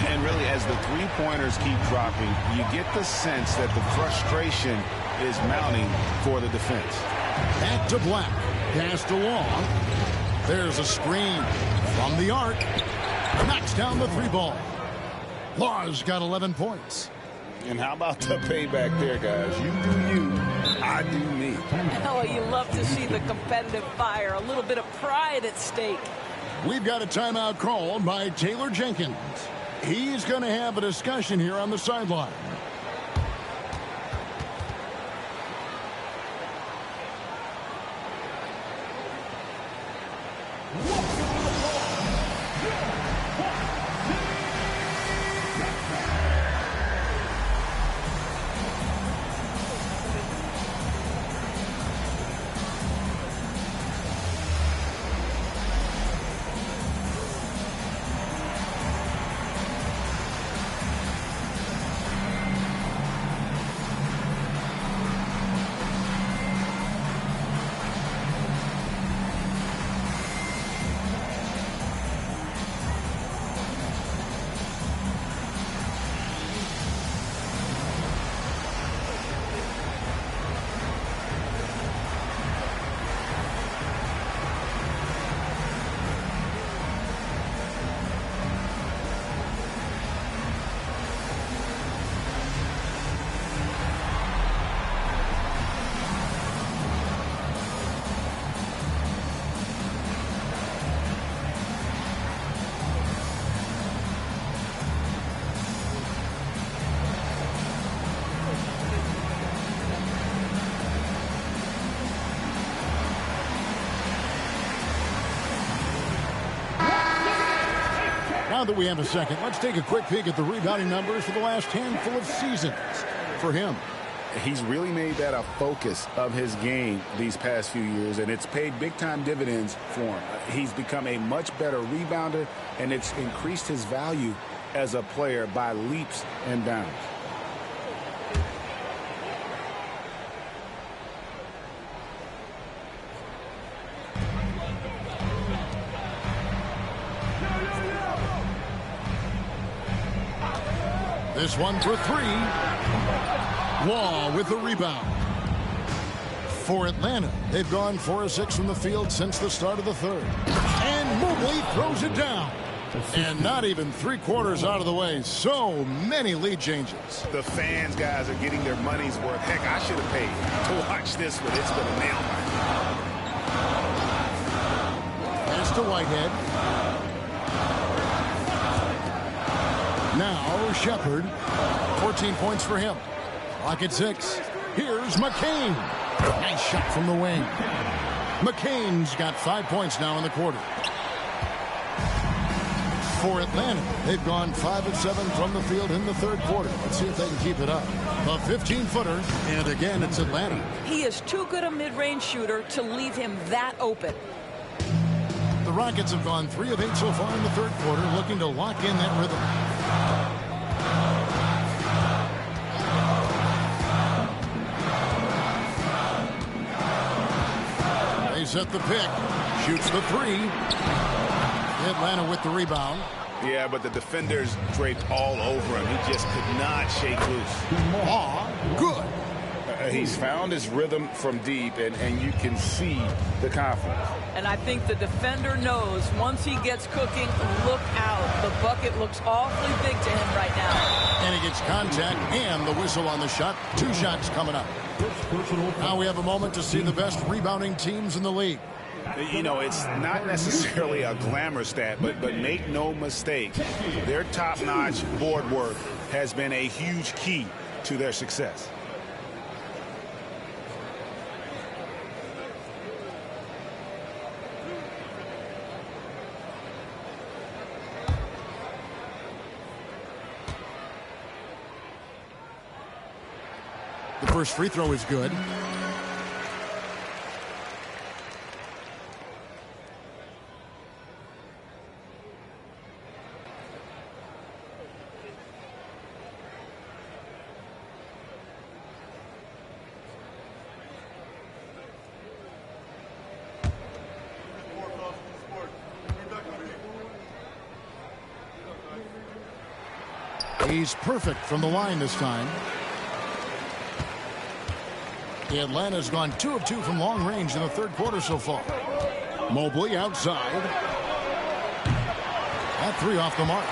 And really, as the three-pointers keep dropping, you get the sense that the frustration is mounting for the defense. Back to Black. Passed along. There's a screen from the arc. Knocks down the 3 ball. Law's got 11 points. And how about the payback there, guys? You do you, I do me. Oh, you love to see the competitive fire. A little bit of pride at stake. We've got a timeout called by Taylor Jenkins. He's going to have a discussion here on the sideline. Now that we have a second, let's take a quick peek at the rebounding numbers for the last handful of seasons for him. He's really made that a focus of his game these past few years, and it's paid big-time dividends for him. He's become a much better rebounder, and it's increased his value as a player by leaps and bounds. This one for 3. Law with the rebound. For Atlanta, they've gone 4 of 6 from the field since the start of the third. And Mobley throws it down. And not even 3/4 out of the way. So many lead changes. The fans, guys, are getting their money's worth. Heck, I should have paid to watch this one. It's been a nail biter. Pass to Whitehead. Now Shepherd. 14 points for him. Lock at 6. Here's McCain. Nice shot from the wing. McCain's got 5 points now in the quarter. For Atlanta, they've gone 5 of 7 from the field in the third quarter. Let's see if they can keep it up. A 15-footer, and again, it's Atlanta. He is too good a mid-range shooter to leave him that open. The Rockets have gone 3 of 8 so far in the third quarter, looking to lock in that rhythm. They set the pick. Shoots the 3. Atlanta with the rebound. Yeah, but the defenders draped all over him. He just could not shake loose. Good. He's found his rhythm from deep, and you can see the confidence. And I think the defender knows once he gets cooking, look out. The bucket looks awfully big to him right now. And he gets contact and the whistle on the shot. 2 shots coming up. Now we have a moment to see the best rebounding teams in the league. You know, it's not necessarily a glamour stat, but make no mistake, their top-notch board work has been a huge key to their success. The first free throw is good. He's perfect from the line this time. Atlanta's gone 2 of 2 from long range in the third quarter so far. Mobley outside. That three off the mark.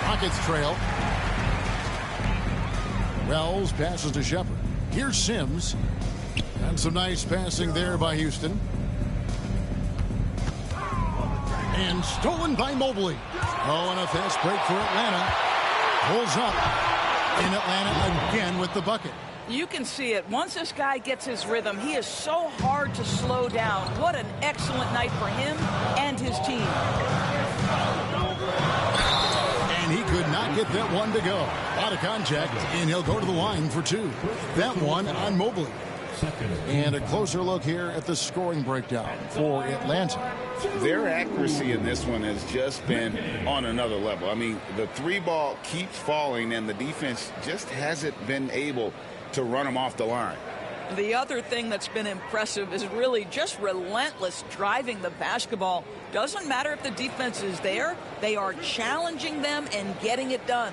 Rockets trail. Wells passes to Shepard. Here's Sims. And some nice passing there by Houston. And stolen by Mobley. Oh, and a fast break for Atlanta. Pulls up. In Atlanta again with the bucket. You can see it. Once this guy gets his rhythm, he is so hard to slow down. What an excellent night for him and his team. And he could not get that one to go. Out of contact, and he'll go to the line for 2. That one on Mobley. And a closer look here at the scoring breakdown for Atlanta. Their accuracy in this one has just been on another level. I mean, the three ball keeps falling, and the defense just hasn't been able to run them off the line. The other thing that's been impressive is really just relentless driving the basketball. Doesn't matter if the defense is there, they are challenging them and getting it done.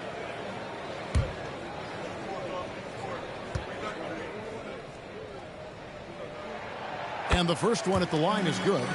And the first one at the line is good.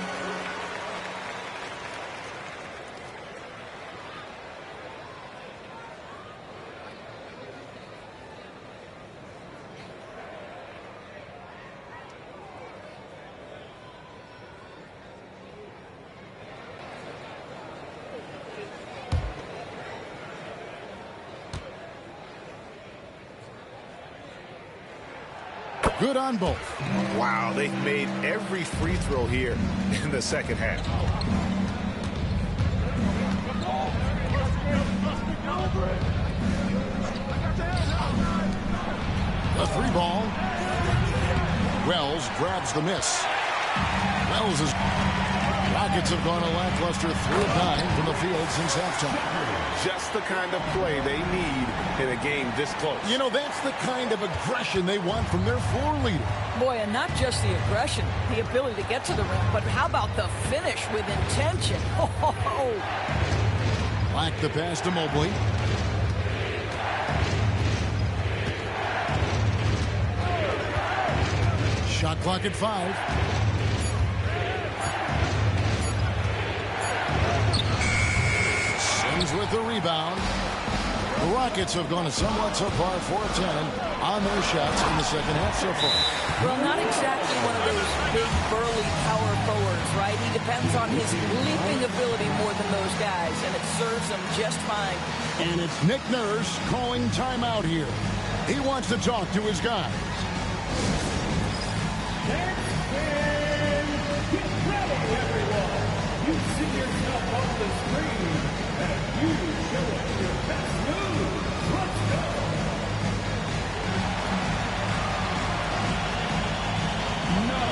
Good on both. Wow, they've made every free throw here in the second half. The three ball. Wells grabs the miss. Wells is... Rockets have gone a lackluster 3 of 9 from the field since halftime. Just the kind of play they need in a game this close. You know, that's the kind of aggression they want from their floor leader. Boy, and not just the aggression, the ability to get to the rim, but how about the finish with intention? Black the pass to Mobley. Shot clock at 5. With the rebound. The Rockets have gone somewhat subpar 4 of 10 on their shots in the second half so far. Well, not exactly one of those big, burly power forwards, right? He depends on his leaping ability more than those guys, and it serves him just fine. And it's Nick Nurse calling timeout here. He wants to talk to his guys. And get ready, everyone. You see yourself on the screen. You show us your best move. Let's go. No.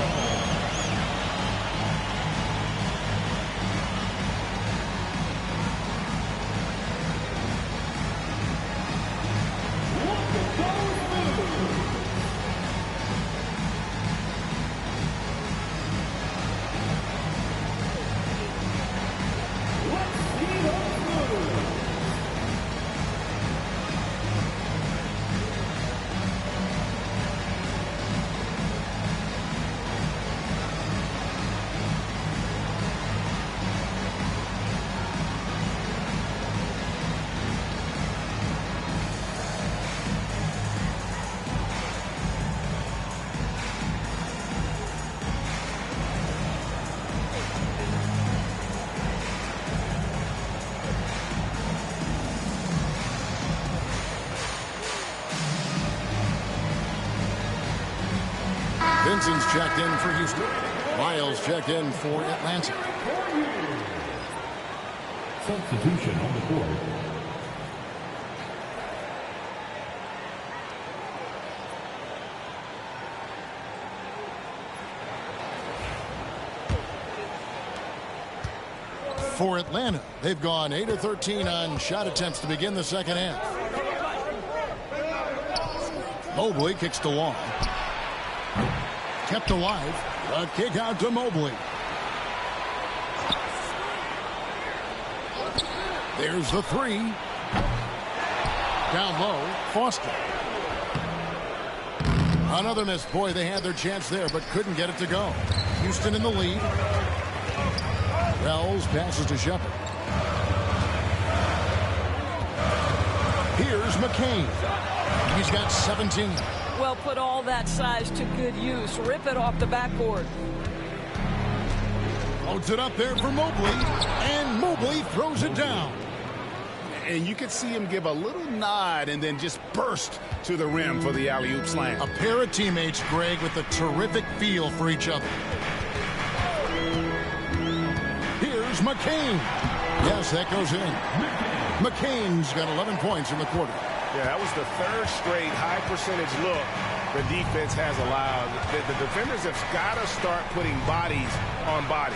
Look at those moves. Let's see those moves. Vincent's checked in for Houston. Lyles checked in for Atlanta. Substitution on the court. For Atlanta, they've gone 8 of 13 on shot attempts to begin the second half. Mobley kicks to Long. Kept alive. A kick out to Mobley. There's the three. Down low, Foster. Another miss. Boy, they had their chance there, but couldn't get it to go. Houston in the lead. Wells passes to Shepard. Here's McCain. He's got 17. Well, put all that size to good use. Rip it off the backboard. Loads it up there for Mobley, and Mobley throws it down. And you could see him give a little nod and then just burst to the rim for the alley-oop slam. A pair of teammates, Greg, with a terrific feel for each other. Here's McCain. Yes, that goes in. McCain's got 11 points in the quarter. Yeah, that was the third straight high-percentage look the defense has allowed. The defenders have got to start putting bodies on bodies.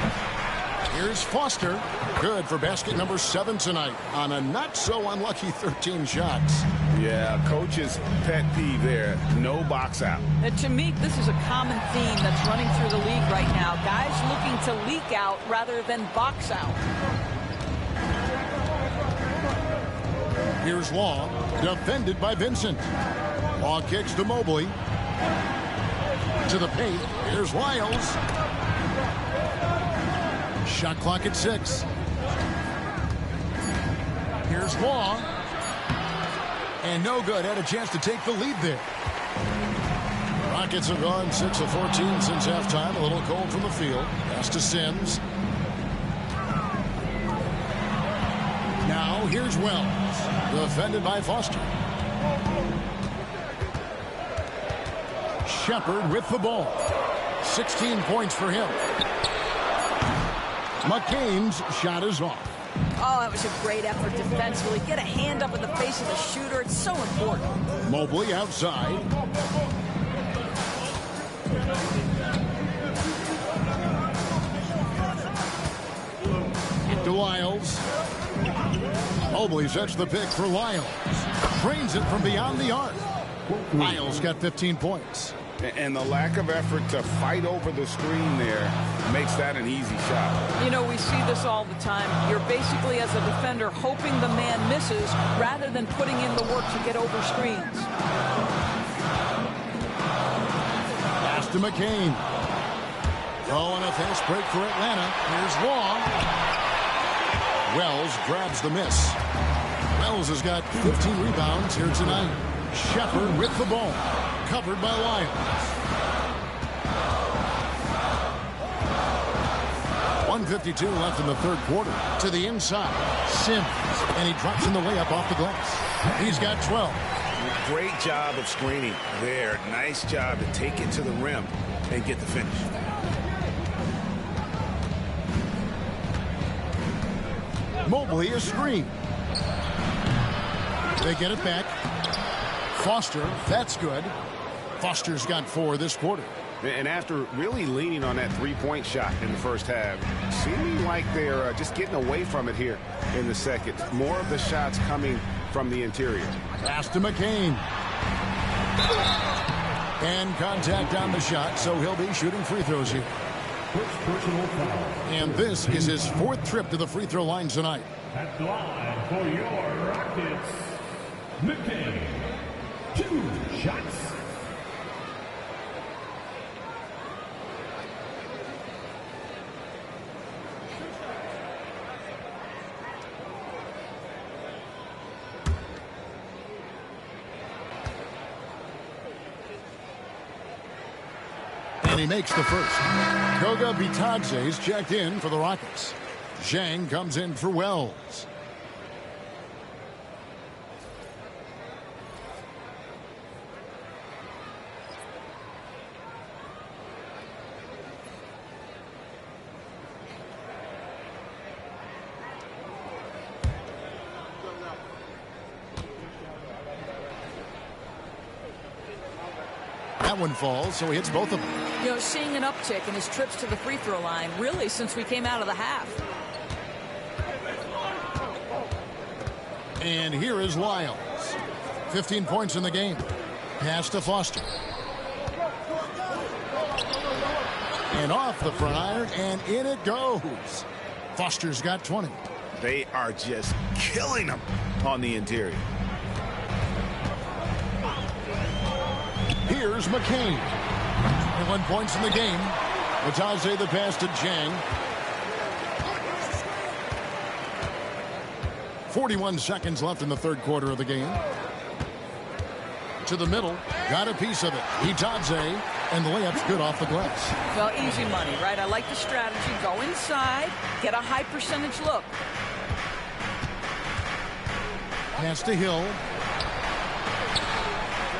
Here's Foster. Good for basket number 7 tonight on a not-so-unlucky 13 shots. Yeah, coach's pet peeve there. No box out. To me, this is a common theme that's running through the league right now. Guys looking to leak out rather than box out. Here's Long, defended by Vincent. Long kicks to Mobley. To the paint. Here's Lyles. Shot clock at 6. Here's Long. And no good. Had a chance to take the lead there. Rockets have gone 6 of 14 since halftime. A little cold from the field. Pass to Sims. Now here's Wells. Defended by Foster. Shepard with the ball. 16 points for him. McCain's shot is off. Oh, that was a great effort defensively. Get a hand up in the face of the shooter. It's so important. Mobley outside. To Lyles. Mobley sets the pick for Lyles. Drains it from beyond the arc. Lyles got 15 points. And the lack of effort to fight over the screen there makes that an easy shot. You know, we see this all the time. You're basically, as a defender, hoping the man misses rather than putting in the work to get over screens. Pass to McCain. Oh, and a fast break for Atlanta. Here's Long. Wells grabs the miss. Wells has got 15 rebounds here tonight. Shepard with the ball. Covered by Lyles. 1:52 left in the third quarter. To the inside. Sims. And he drops in the layup off the glass. He's got 12. Great job of screening there. Nice job to take it to the rim and get the finish. Mobley a screen. They get it back. Foster, that's good. Foster's got 4 this quarter. And after really leaning on that three-point shot in the first half, seeming like they're just getting away from it here in the second. More of the shots coming from the interior. Pass to McCain. And contact on the shot, so he'll be shooting free throws here. And this is his 4th trip to the free throw line tonight. At the line for your Rockets, McCain. 2 shots. And he makes the first. Goga Bitadze is checked in for the Rockets. Zhang comes in for Wells. That one falls, so he hits both of them. You know, seeing an uptick in his trips to the free throw line, really, since we came out of the half. And here is Lyles. 15 points in the game. Pass to Foster. And off the front iron, and in it goes. Foster's got 20. They are just killing them on the interior. Here's McCain. 21 points in the game. Wataze the pass to Jang. 41 seconds left in the third quarter of the game. To the middle, got a piece of it. Itaze, and the layup's good off the glass. Well, easy money, right? I like the strategy. Go inside, get a high percentage look. Pass to Hill.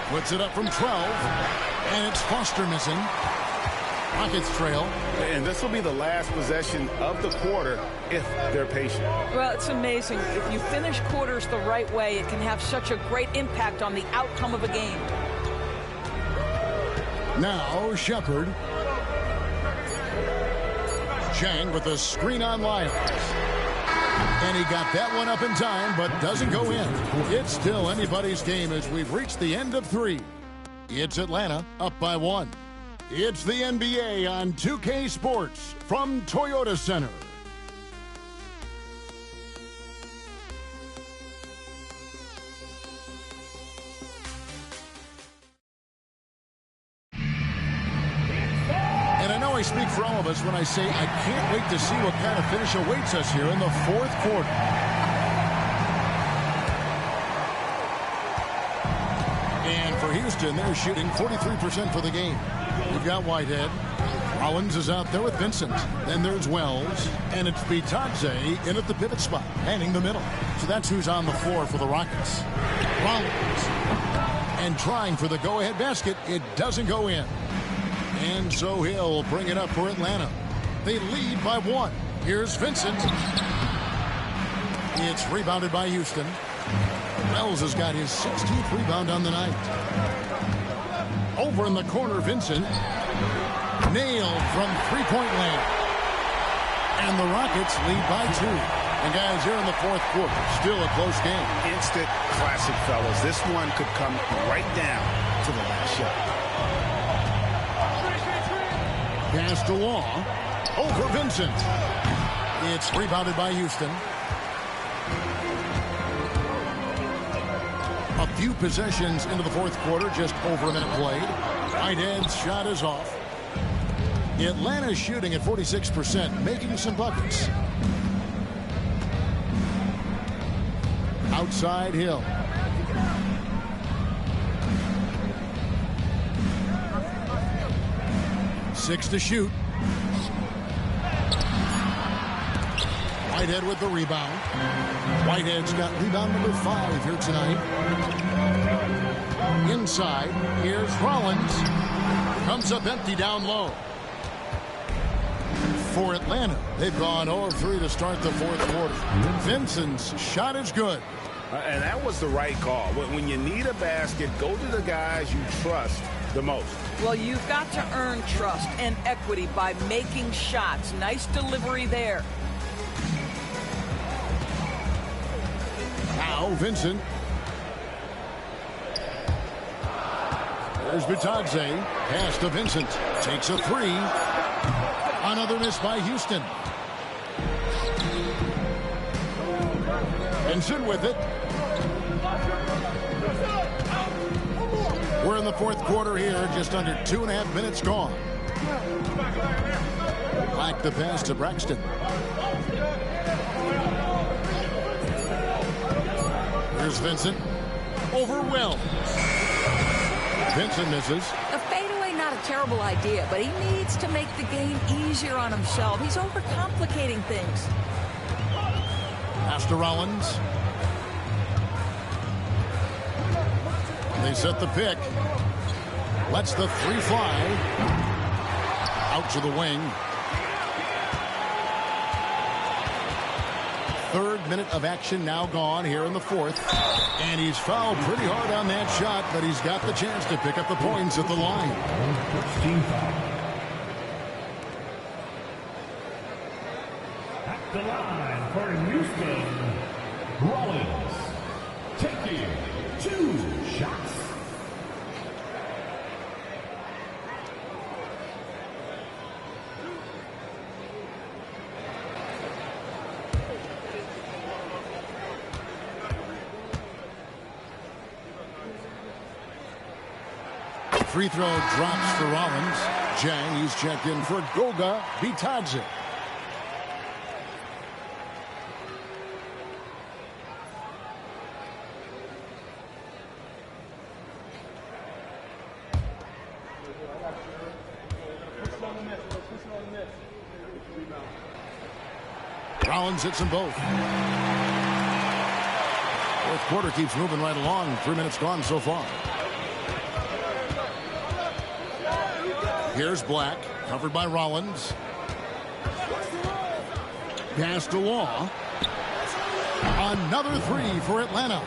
Puts it up from 12, and it's Foster missing. Rockets trail. And this will be the last possession of the quarter if they're patient. Well, it's amazing. If you finish quarters the right way, it can have such a great impact on the outcome of a game. Now, Shepard. Chang with a screen on Lyles. And he got that one up in time, but doesn't go in. It's still anybody's game as we've reached the end of 3. It's Atlanta up by 1. It's the NBA on 2K Sports from Toyota Center. And I know I speak for all of us when I say I can't wait to see what kind of finish awaits us here in the fourth quarter. And for Houston, they're shooting 43% for the game. You've got Whitehead. Rollins is out there with Vincent. Then there's Wells. And it's Bitadze in at the pivot spot, manning the middle. So that's who's on the floor for the Rockets. Rollins. And trying for the go-ahead basket. It doesn't go in. And so he'll bring it up for Atlanta. They lead by 1. Here's Vincent. It's rebounded by Houston. Wells has got his 16th rebound on the night. Over in the corner, Vincent. Nailed from three-point land. And the Rockets lead by 2. And guys, here in the fourth quarter, still a close game. Instant classic, fellas. This one could come right down to the last shot. Pass to Law. Over Vincent. It's rebounded by Houston. A few possessions into the fourth quarter, just over a minute played. Whitehead's shot is off. Atlanta's shooting at 46%, making some buckets. Outside Hill. Six to shoot. Whitehead with the rebound. Whitehead's got rebound number 5 here tonight. Inside, here's Rollins. Comes up empty down low. For Atlanta, they've gone 0 of 3 to start the fourth quarter. Vincent's shot is good. And that was the right call. When you need a basket, go to the guys you trust the most. Well, you've got to earn trust and equity by making shots. Nice delivery there. Now Vincent. There's Bitadze. Pass to Vincent. Takes a 3. Another miss by Houston. Vincent with it. We're in the fourth quarter here. Just under 2.5 minutes gone. Black the pass to Braxton. Here's Vincent. Over Wells. Vincent misses. A fadeaway, not a terrible idea, but he needs to make the game easier on himself. He's overcomplicating things. Pass to Rollins. They set the pick. Lets the 3 fly. Out to the wing. Third minute of action now gone here in the fourth. And he's fouled pretty hard on that shot, but he's got the chance to pick up the points at the line. At the line for Houston, Rollins taking 2 shots. Free throw drops for Rollins. Jang, he's checked in for Goga Bitadze. Rollins hits them both. Fourth quarter keeps moving right along. 3 minutes gone so far. Here's Black, covered by Rollins. Pass to Law. Another three for Atlanta.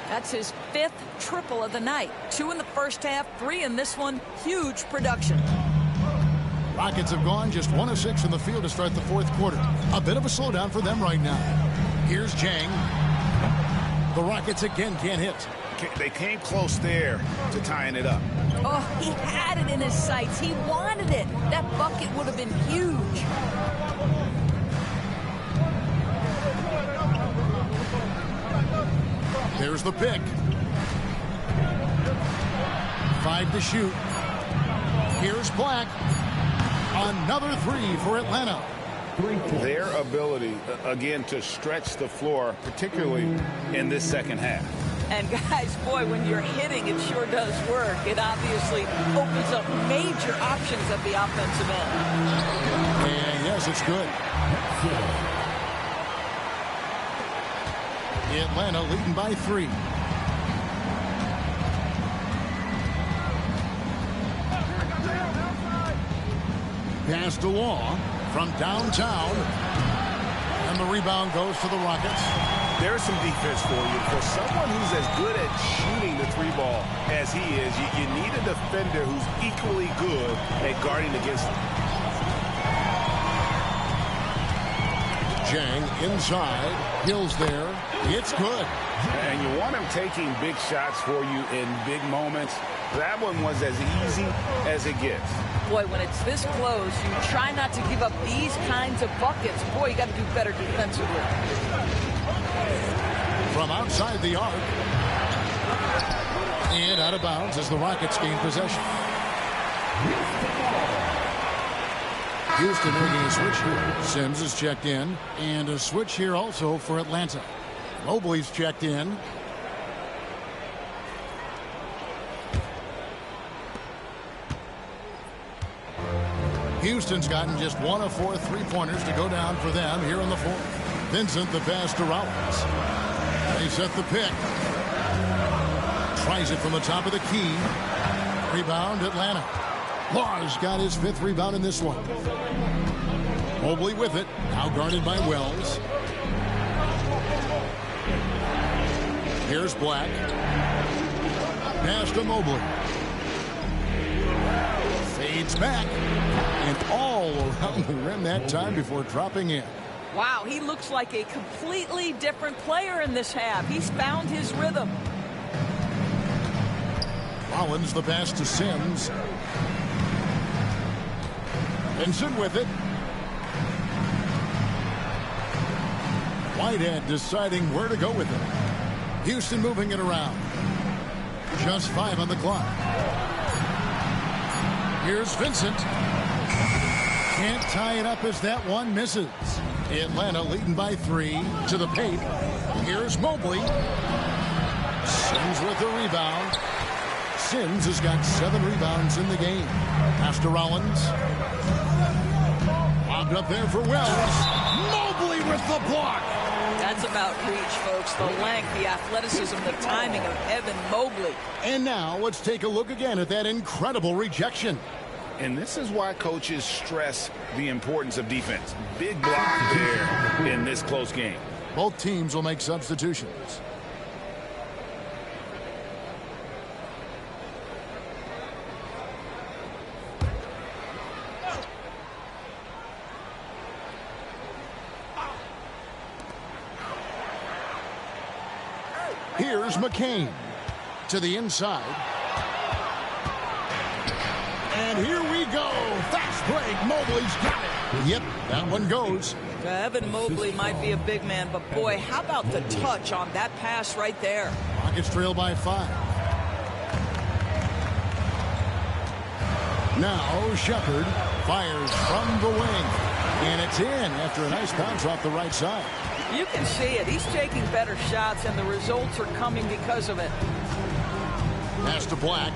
That's his 5th triple of the night. 2 in the first half, 3 in this one. Huge production. Rockets have gone just 1 of 6 in the field to start the fourth quarter. A bit of a slowdown for them right now. Here's Jang. The Rockets again can't hit. They came close there to tying it up. Oh, he had it in his sights. He wanted it. That bucket would have been huge. There's the pick. 5 to shoot. Here's Black. Another 3 for Atlanta. Their ability, again, to stretch the floor, particularly in this second half. And guys, boy, when you're hitting, it sure does work. It obviously opens up major options at the offensive end. And yes, it's good. Atlanta leading by 3. Pass to Law from downtown. And the rebound goes to the Rockets. There's some defense for you. For someone who's as good at shooting the 3-ball as he is, you need a defender who's equally good at guarding against him. Jang inside. Hill's there. It's good. And you want him taking big shots for you in big moments. That one was as easy as it gets. Boy, when it's this close, you try not to give up these kinds of buckets. Boy, you got to do better defensively. From outside the arc. And out of bounds as the Rockets gain possession. Houston making a switch here. Sims is checked in. And a switch here also for Atlanta. Mobley's checked in. Houston's gotten just 1 of 4 3-pointers to go down for them here in the fourth. Vincent the pass to Rollins. They set the pick. Tries it from the top of the key. Rebound Atlanta. Law's got his 5th rebound in this one. Mobley with it. Now guarded by Wells. Here's Black. Pass to Mobley. Fades back. And all around the rim that time before dropping in. Wow, he looks like a completely different player in this half. He's found his rhythm. Rollins the pass to Sims. Vincent with it. Whitehead deciding where to go with it. Houston moving it around. Just 5 on the clock. Here's Vincent. Can't tie it up as that one misses. Atlanta leading by 3 to the paint. Here's Mobley. Sims with the rebound. Sims has got 7 rebounds in the game. Pass to Rollins. Lobbed up there for Wells. Mobley with the block. That's about reach, folks. The length, the athleticism, the timing of Evan Mobley. And now let's take a look again at that incredible rejection. And this is why coaches stress the importance of defense. Big block there in this close game. Both teams will make substitutions. Here's McCain to the inside. And here we go. Fast break. Mobley's got it. Yep, that one goes. Evan Mobley might be a big man, but boy, how about the touch on that pass right there? Rockets trail by 5. Now Shepard fires from the wing. And it's in after a nice bounce off the right side. You can see it. He's taking better shots, and the results are coming because of it. Pass to Black.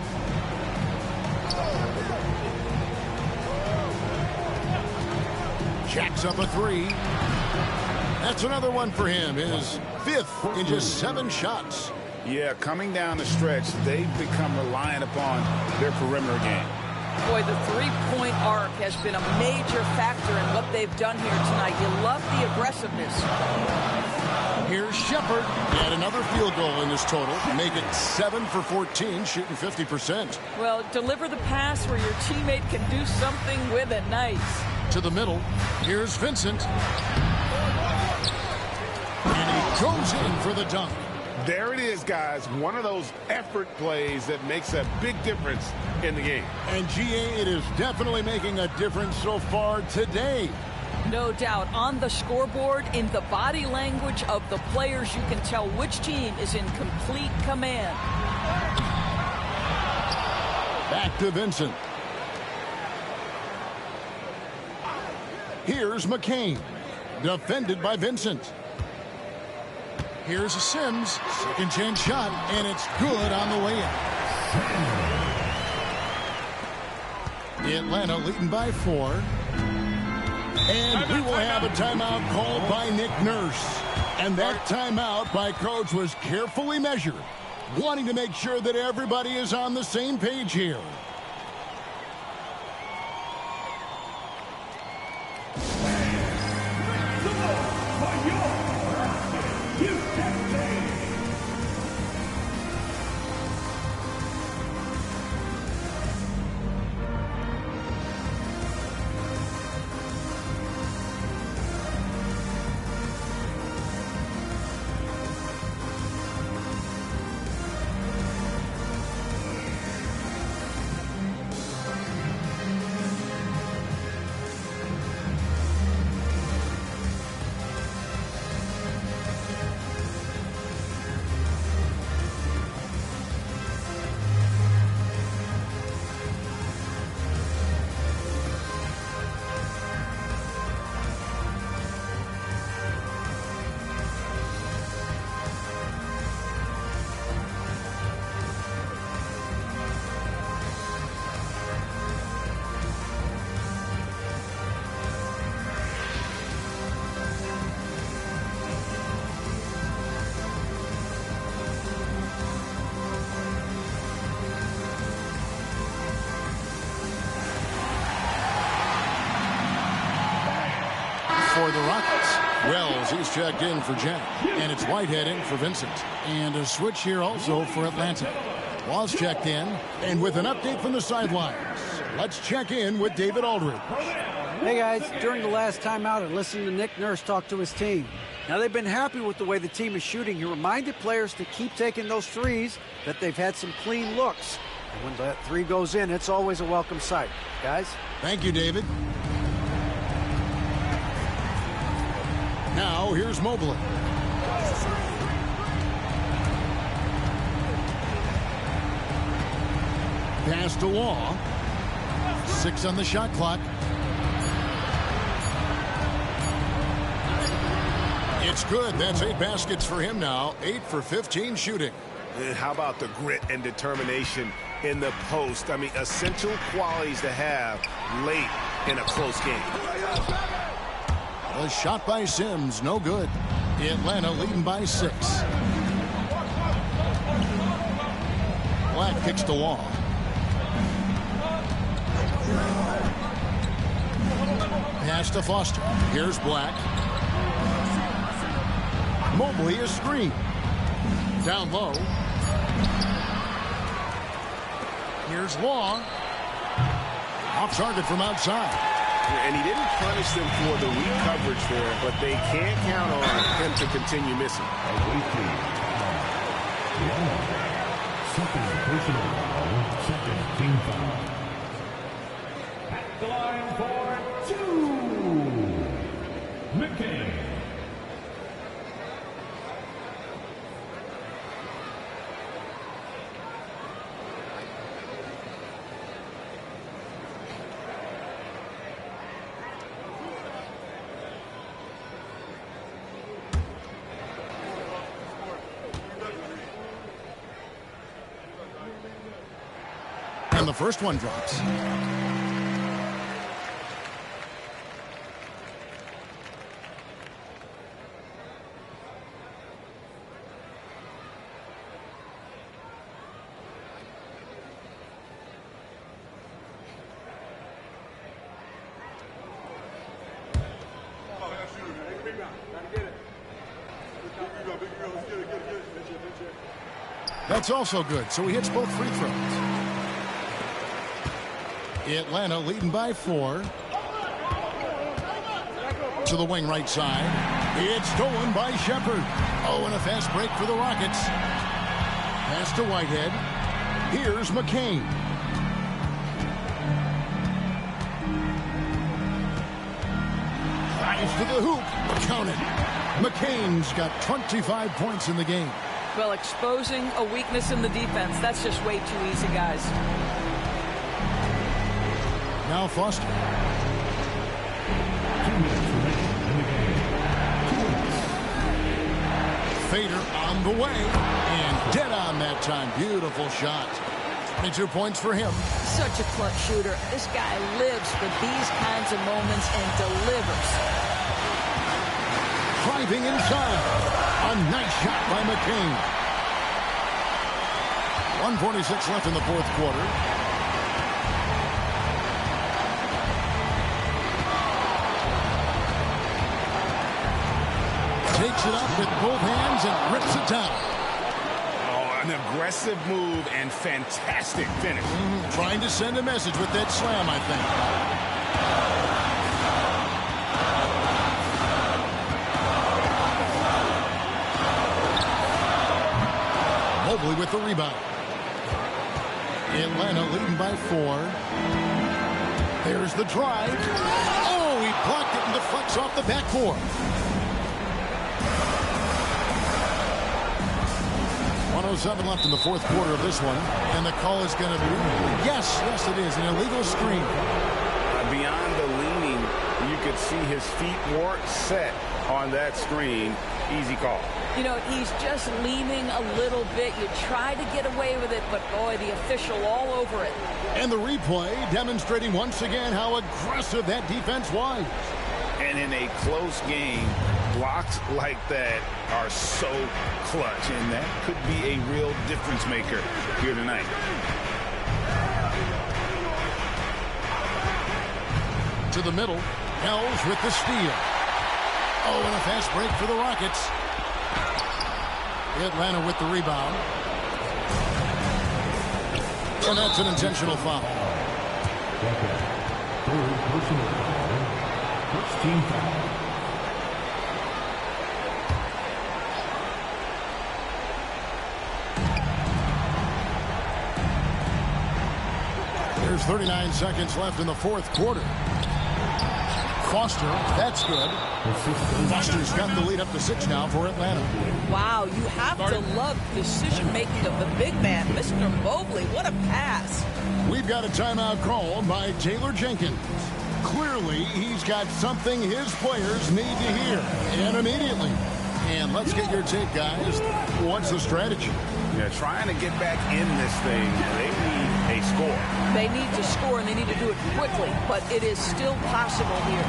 Jacks up a 3. That's another one for him. His 5th in just 7 shots. Yeah, coming down the stretch, they've become reliant upon their perimeter game. Boy, the three-point arc has been a major factor in what they've done here tonight. You love the aggressiveness. Here's Shepard. And another field goal in this total. Make it 7 for 14, shooting 50%. Well, deliver the pass where your teammate can do something with it. Nice. To the middle. Here's Vincent. And he goes in for the dunk. There it is, guys. One of those effort plays that makes a big difference in the game. And GA, it is definitely making a difference so far today. No doubt. On the scoreboard, in the body language of the players, you can tell which team is in complete command. Back to Vincent. Here's McCain. Defended by Vincent. Here's Sims. Second chance shot, and it's good on the way in. Atlanta leading by 4. And we will have a timeout called by Nick Nurse. And that timeout by Coach was carefully measured, wanting to make sure that everybody is on the same page here. For the Rockets, Wells, he's checked in for Jack. And it's Whitehead in for Vincent. And a switch here also for Atlanta. Walls checked in. And with an update from the sidelines, let's check in with David Aldridge. Hey, guys. During the last timeout, I listened to Nick Nurse talk to his team. Now, they've been happy with the way the team is shooting. He reminded players to keep taking those threes, that they've had some clean looks. And when that 3 goes in, it's always a welcome sight. Guys? Thank you, David. Now, here's Mobley. Pass to Law. 6 on the shot clock. It's good. That's 8 baskets for him now. 8 for 15 shooting. And how about the grit and determination in the post? I mean, essential qualities to have late in a close game. A shot by Sims, no good. Atlanta leading by 6. Black kicks to Law. Pass to Foster. Here's Black. Mobley is screened. Down low. Here's Long. Off target from outside. And he didn't punish them for the weak coverage there, but they can't count on him to continue missing. Second personal foul, second team foul. At the line for 2, McCain. And the first one drops. That's also good, so he hits both free throws. Atlanta leading by 4. To the wing right side. It's stolen by Shepard. Oh, and a fast break for the Rockets. Pass to Whitehead. Here's McCain. Drives to the hoop. Count it. McCain's got 25 points in the game. Well, exposing a weakness in the defense, that's just way too easy, guys. Now Foster. 2 minutes remaining in the game. 2 minutes. Fader on the way. And dead on that time. Beautiful shot. 22 points for him. Such a clutch shooter. This guy lives for these kinds of moments and delivers. Driving inside. A nice shot by McCain. 1:46 left in the fourth quarter. Takes it up with both hands and rips it down. Oh, an aggressive move and fantastic finish. Trying to send a message with that slam, I think. Mobley with the rebound. Atlanta leading by 4. There's the drive. Oh, he blocked it and deflects off the backboard. 1:07 left in the fourth quarter of this one. And the call is going to be, yes, it is, an illegal screen. Beyond the leaning, you could see his feet weren't set on that screen. Easy call. You know, he's just leaning a little bit. You try to get away with it, but boy, the official all over it. And the replay demonstrating once again how aggressive that defense was. And in a close game, blocks like that are so clutch, and that could be a real difference maker here tonight. To the middle, Hells with the steal. Oh, and a fast break for the Rockets. Atlanta with the rebound. And that's an intentional foul. Third personal foul. First team foul. There's 39 seconds left in the fourth quarter. Foster, that's good. Foster's got the lead up to 6 now for Atlanta. Wow, you have to love decision-making of the big man, Mr. Mobley. What a pass. We've got a timeout called by Taylor Jenkins. Clearly, he's got something his players need to hear, and immediately. And let's get your take, guys. What's the strategy? They're trying to get back in this thing. They need a score. They need to score, and they need to do it quickly, but it is still possible here.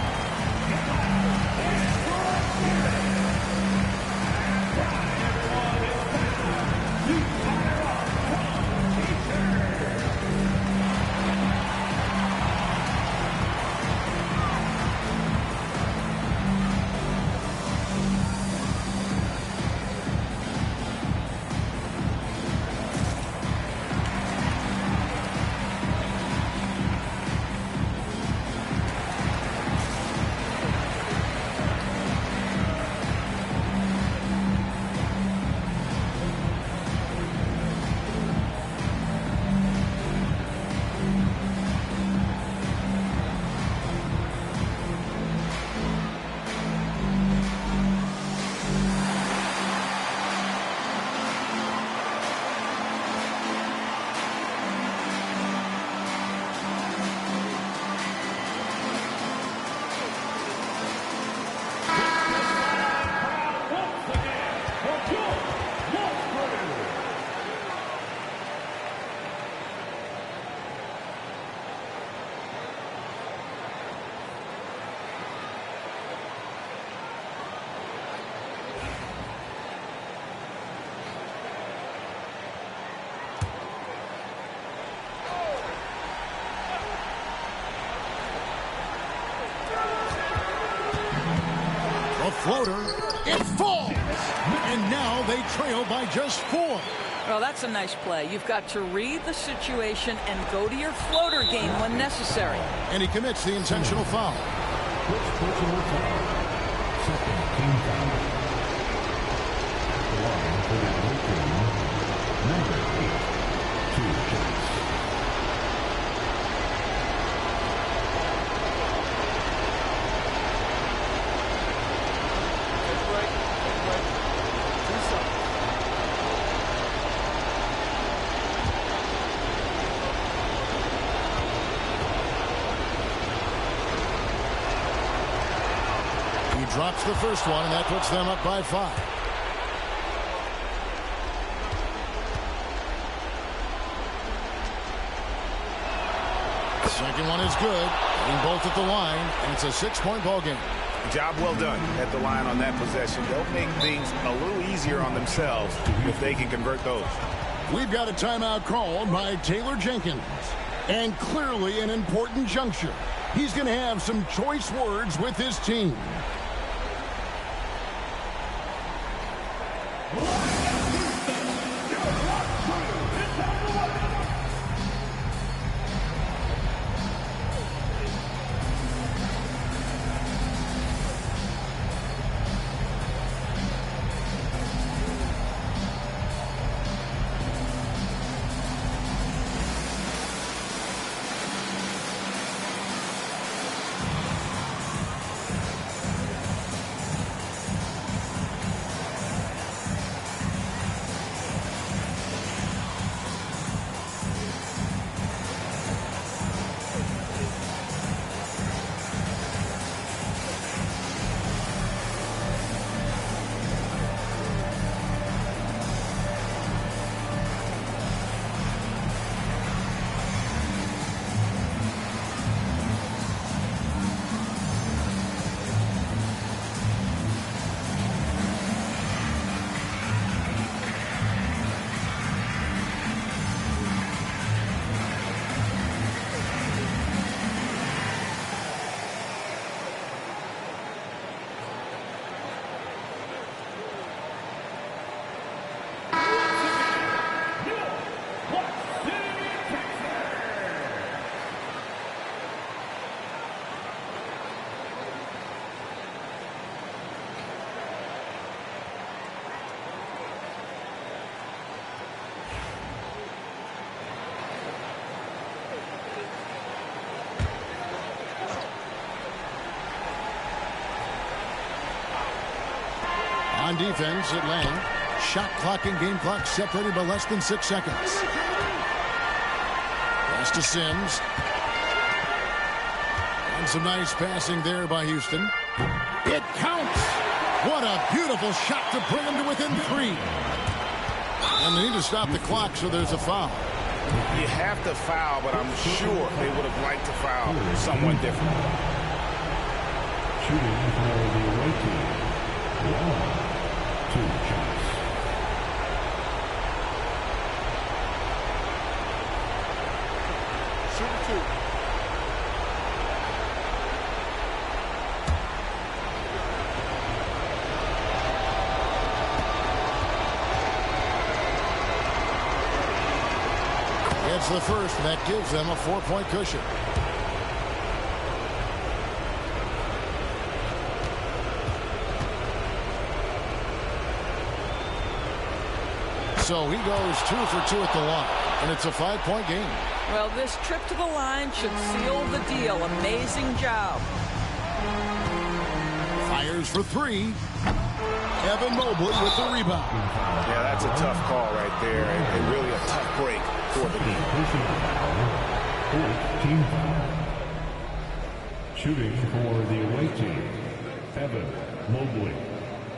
A floater. It falls. And now they trail by just 4. Well, that's a nice play. You've got to read the situation and go to your floater game when necessary. And he commits the intentional foul. Second team foul. At the line for the away team, number 8, 2 shots. Drops the first one, and that puts them up by 5. Second one is good. Hitting both at the line, and it's a 6-point ball game. Job well done at the line on that possession. They'll make things a little easier on themselves if they can convert those. We've got a timeout called by Taylor Jenkins. And clearly an important juncture. He's going to have some choice words with his team. On defense, Atlanta. Shot clock and game clock separated by less than 6 seconds. Pass to Sims. And some nice passing there by Houston. It counts. What a beautiful shot to bring them to within 3. And they need to stop the clock, so there's a foul. You have to foul, but I'm sure they would have liked to foul someone different. Shooting for the away team. 2 shots. Shoot 2. It's the first, and that gives them a 4-point cushion. So he goes 2 for 2 at the line, and it's a 5-point game. Well, this trip to the line should seal the deal. Amazing job. Fires for 3. Evan Mobley with the rebound. Yeah, that's a tough call right there, and really a tough break for the game. Team foul. Shooting for the away team. Evan Mobley.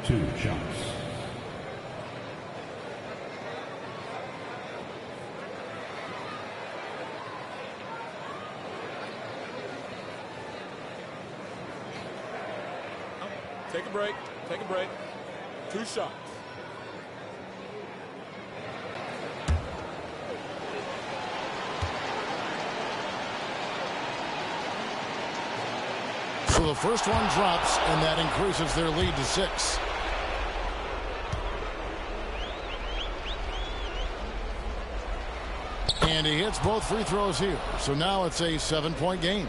2 shots. Take a break. Take a break. 2 shots. So the first one drops, and that increases their lead to 6. And he hits both free throws here. So now it's a 7-point game.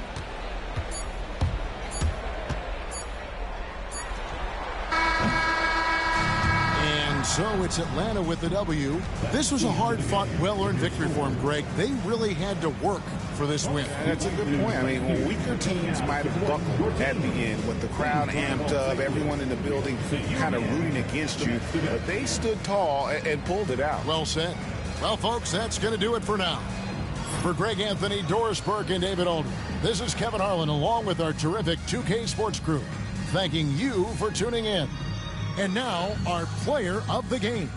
And so it's Atlanta with the W. This was a hard-fought, well-earned victory for him, Greg. They really had to work for this win. That's a good point. I mean, weaker teams might have buckled at the end with the crowd amped up, everyone in the building kind of rooting against you. But they stood tall and pulled it out. Well said. Well, folks, that's going to do it for now. For Greg Anthony, Doris Burke, and David Alden, this is Kevin Harlan along with our terrific 2K Sports crew, thanking you for tuning in. And now, our player of the game.